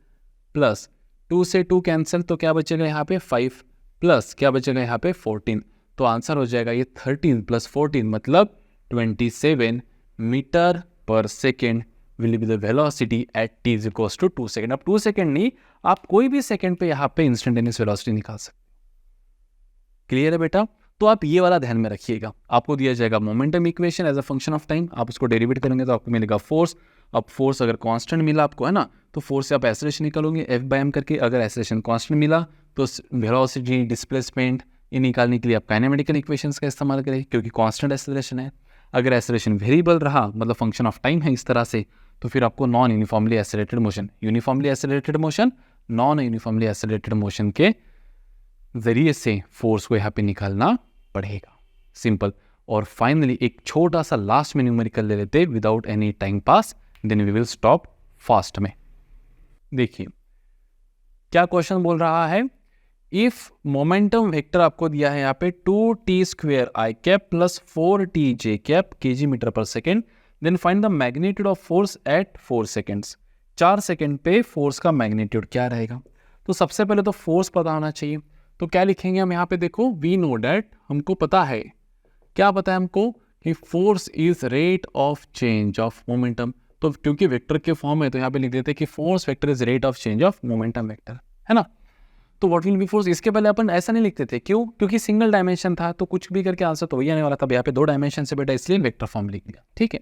प्लस 2 से 2 कैंसिल, तो क्या बचेगा यहाँ पे? 5 प्लस क्या बचेगा यहाँ पे? 14। तो आंसर हो जाएगा ये 13 प्लस 14 मतलब 27 metre per second will be the velocity at t is equals to 2 second. अब 2 सेकेंड नहीं, आप कोई भी सेकेंड पे यहाँ पे इंस्टेंटेनियस वेलोसिटी निकाल सकते। क्लियर है बेटा? तो आप ये वाला ध्यान में रखिएगा। आपको दिया जाएगा momentum equation as a function of time, आप उसको डेरिवेट करेंगे तो आपको मिलेगा फोर्स। अब फोर्स अगर कांस्टेंट मिला आपको, है ना, तो फोर्स से आप एक्सेलरेशन निकालोगे F/m करके। अगर एक्सेलरेशन कांस्टेंट मिला तो वेलोसिटी, डिस्प्लेसमेंट, ये निकालने के लिए आप काइनेमेटिकल इक्वेशंस का इस्तेमाल करें क्योंकि कांस्टेंट एक्सेलरेशन है। अगर एसेलेरेशन वेरिएबल रहा, मतलब फंक्शन ऑफ टाइम है इस तरह से, तो फिर आपको non uniformly accelerated motion, uniformly accelerated motion, non uniformly accelerated motion के जरिए से फोर्स को यहाँ पे निकालना पड़ेगा। सिंपल। और फाइनली एक छोटा सा लास्ट में न्यूमेरिकल ले लेते without any time pass, then we will stop fast में। देखिए क्या क्वेश्चन बोल रहा है, इफ मोमेंटम वेक्टर आपको दिया है यहाँ पे 2t² i cap plus 4t j cap kg metre per second, then find the magnitude of force at 4 seconds. 4 second पे फोर्स का मैग्नीट्यूड क्या रहेगा। तो सबसे पहले तो फोर्स पता होना चाहिए, तो क्या लिखेंगे हम यहाँ पे, देखो वी नो डैट, हमको पता है, क्या पता है हमको कि force is rate of change of momentum. तो क्योंकि वेक्टर के फॉर्म है तो यहाँ पे लिख देते हैं कि force vector is rate of change of momentum vector, है ना। तो व्हाट विल बी फोर्स, इसके पहले अपन ऐसा नहीं लिखते थे, क्यों, क्योंकि सिंगल डायमेंशन था, तो कुछ भी करके आंसर तो वही आने वाला था। यहाँ पे 2 डायमेंशन से बेटा, इसलिए वेक्टर फॉर्म लिख लिया, ठीक है।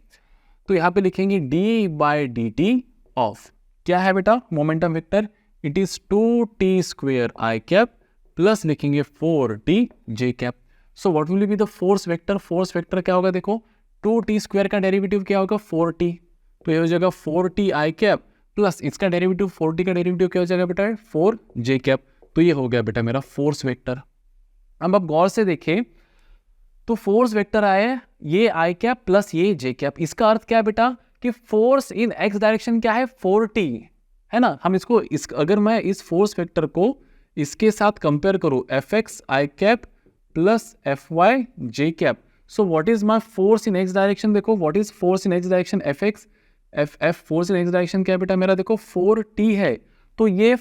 तो यहाँ पे लिखेंगे d/dt ऑफ, क्या है बेटा, momentum vector, it is 2t² i cap plus लिखेंगे 4t j cap. So what will be the force vector, force vector क्या होगा, देखो 2t² का डेरिवेटिव क्या होगा 4t, तो ये हो जाएगा 4t i कैप प्लस इसका डेरिवेटिव 4t का डेरिवेटिव क्या हो जाएगा बेटा 4 j कैप। तो ये हो गया बेटा मेरा फोर्स वेक्टर। अब आप गौर से देखें तो फोर्स वेक्टर आए ये आई कैप प्लस ये जे कैप, इसका अर्थ क्या है बेटा कि फोर्स इन एक्स डायरेक्शन क्या है 4t, है ना। हम इसको अगर मैं इस फोर्स वेक्टर को इसके साथ कंपेयर करूं fx I cap plus fy J cap, so what is my force in X direction, देखो what is force in X direction fx, f force in X direction क्या है बेटा मेरा, देखो 4t है। तो ये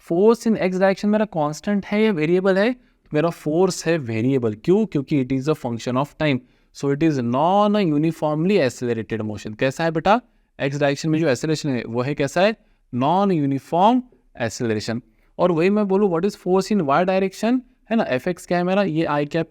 फोर्स इन एक्स डायरेक्शन मेरा कांस्टेंट है या वेरिएबल है, मेरा फोर्स है वेरिएबल, क्यों, क्योंकि it is a function of time, so it is non uniformly accelerated motion. कैसा है बेटा, एक्स डायरेक्शन में जो एसिलेरेशन है वो है कैसा है, नॉन यूनिफॉर्म एसिलरेशन। और वही मैं बोलूँ what is force in Y direction, है ना, fx क्या है मेरा ये आई कैप,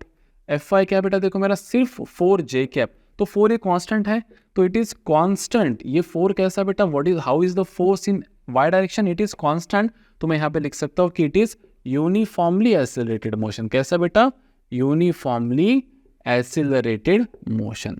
fy क्या है बेटा देखो मेरा सिर्फ 4 j कैप, तो 4 ये कांस्टेंट है, तो इट इज कांस्टेंट। ये 4 कैसा बेटा, what is how is the force in Y direction, it is constant. तो मैं यहाँ पे लिख सकता हूँ कि it is uniformly accelerated motion. कैसा बेटा, uniformly accelerated motion,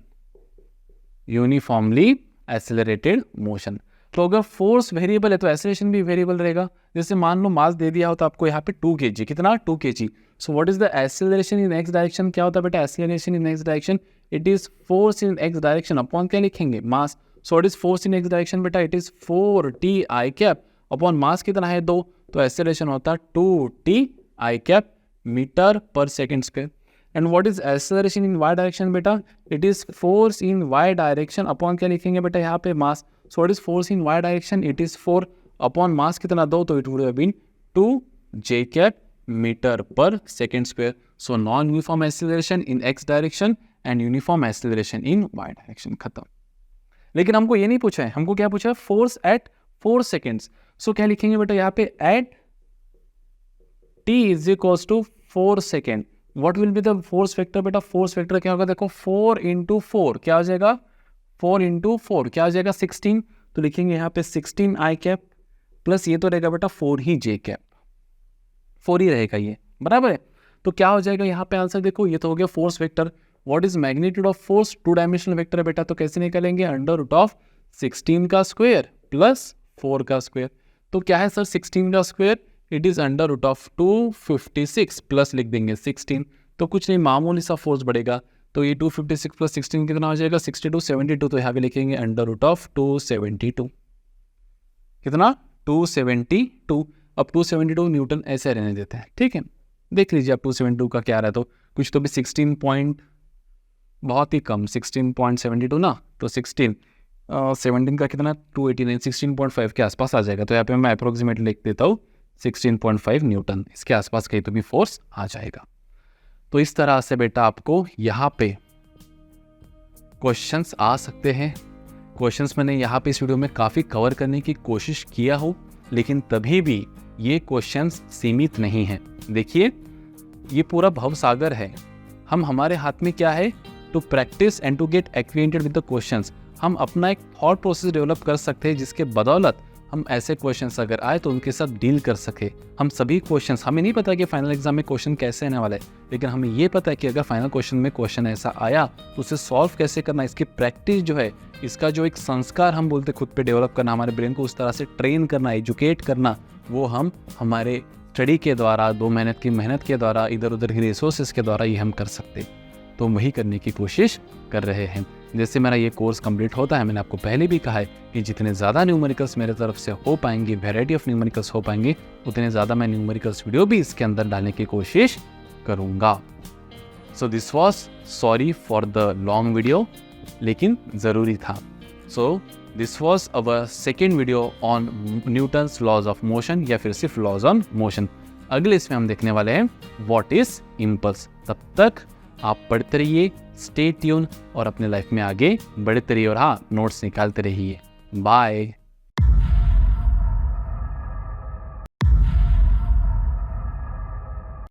uniformly accelerated motion. तो अगर फोर्स वेरिएबल है तो एसिलेरेशन भी वेरिएबल रहेगा। जैसे मान लो मास दे दिया हो तो आपको यहाँ पे 2 kg, कितना 2 kg। So what is the acceleration in X direction, क्या होता है बेटा acceleration in X direction, it is force in X direction upon क्या लिखेंगे mass. So what is force in X direction बेटा, it is 4t i cap upon mass कितना है 2, तो एसिलेरेशन होता है 2t i cap metre per second square. And what is acceleration in Y direction बेटा, it is force in Y direction upon क्या लिखेंगे बेटा यहाँ पे mass. So what is force in Y direction, it is 4 upon mass कितना 2, तो it would have been 2 j cap metre per second square. So non uniform acceleration in X direction and uniform acceleration in Y direction, खत्म। लेकिन हमको ये नहीं पूछा है, हमको क्या पूछा है, फोर्स एट 4 सेकेंड्स। सो क्या लिखेंगे बेटा यहाँ पे at t is equals to 4 second, what will be the force vector बेटा, फोर्स वेक्टर क्या होगा देखो 4 × 4 क्या हो जाएगा, 4 × 4 क्या हो जाएगा 16, तो लिखेंगे यहाँ पे 16 i कैप प्लस ये तो रहेगा बेटा 4 ही j कैप, 4 ही रहेगा ये, बराबर है। तो क्या हो जाएगा यहाँ पे आंसर देखो, ये तो हो गया force vector. What is magnitude of force, 2 dimensional vector है बेटा, तो कैसे निकालेंगे, √ऑफ 16 का स्क्वायर प्लस 4 का स्क्वायर। तो क्या है सर 16 का square, it is √of 256 plus लिख देंगे 16, तो कुछ नहीं मामूली सा फोर्स बढ़ेगा, तो ये 256 प्लस 16 कितना हो जाएगा 62, 72, तो यहाँ पे लिखेंगे √ऑफ 272, कितना 272। अब 272 न्यूटन ऐसे रहने देते हैं, ठीक है। देख लीजिए आप 272 का क्या रहा है, तो कुछ तो भी 16 पॉइंट बहुत ही कम 16.72 ना, तो 17 का कितना 289, 16.5 के आसपास आ जाएगा। तो यहाँ पे मैं अप्रोक्सीमेटली लिख देता हूँ 16.5 न्यूटन, इसके आसपास कहीं तो भी फोर्स आ जाएगा। तो इस तरह से बेटा आपको यहाँ पे क्वेश्चंस आ सकते हैं। क्वेश्चंस मैंने यहाँ पे इस वीडियो में काफ़ी कवर करने की कोशिश किया हो, लेकिन तभी भी ये क्वेश्चंस सीमित नहीं हैं। देखिए ये पूरा भवसागर है, हमारे हाथ में क्या है, to practice and to get acquainted with the questions. हम अपना एक थॉट प्रोसेस डेवलप कर सकते हैं जिसके बदौलत हम ऐसे क्वेश्चंस अगर आए तो उनके साथ डील कर सके। हम सभी क्वेश्चंस, हमें नहीं पता कि फाइनल एग्जाम में क्वेश्चन कैसे आने वाला है, लेकिन हमें ये पता है कि अगर फाइनल क्वेश्चन में क्वेश्चन ऐसा आया तो उसे सॉल्व कैसे करना, इसकी प्रैक्टिस जो है, इसका जो एक संस्कार हम बोलते खुद पे डेवलप करना, हमारे ब्रेन को उस तरह से ट्रेन करना, एजुकेट करना, वो हम हमारे स्टडी के द्वारा, 2 महीने की मेहनत के द्वारा, इधर उधर की रिसोर्सेज के द्वारा ये हम कर सकते। तो हम वही करने की कोशिश कर रहे हैं। जैसे मेरा ये कोर्स कंप्लीट होता है, मैंने आपको पहले भी कहा है कि जितने ज़्यादा न्यूमेरिकल्स मेरे तरफ से हो पाएंगे, वैरायटी ऑफ न्यूमेरिकल्स हो पाएंगे, उतने ज़्यादा मैं न्यूमेरिकल्स वीडियो भी इसके अंदर डालने की कोशिश करूँगा। So this was, sorry for the long video, लेकिन ज़रूरी था। So this was our second video on Newton's laws of motion, या फिर सिर्फ लॉज ऑन मोशन। अगले इसमें हम देखने वाले हैं व्हाट इज इम्पल्स। तब तक आप पढ़ते रहिए, स्टे ट्यून, और अपने लाइफ में आगे बढ़ते रहिए, और हाँ, नोट्स निकालते रहिए। बाय।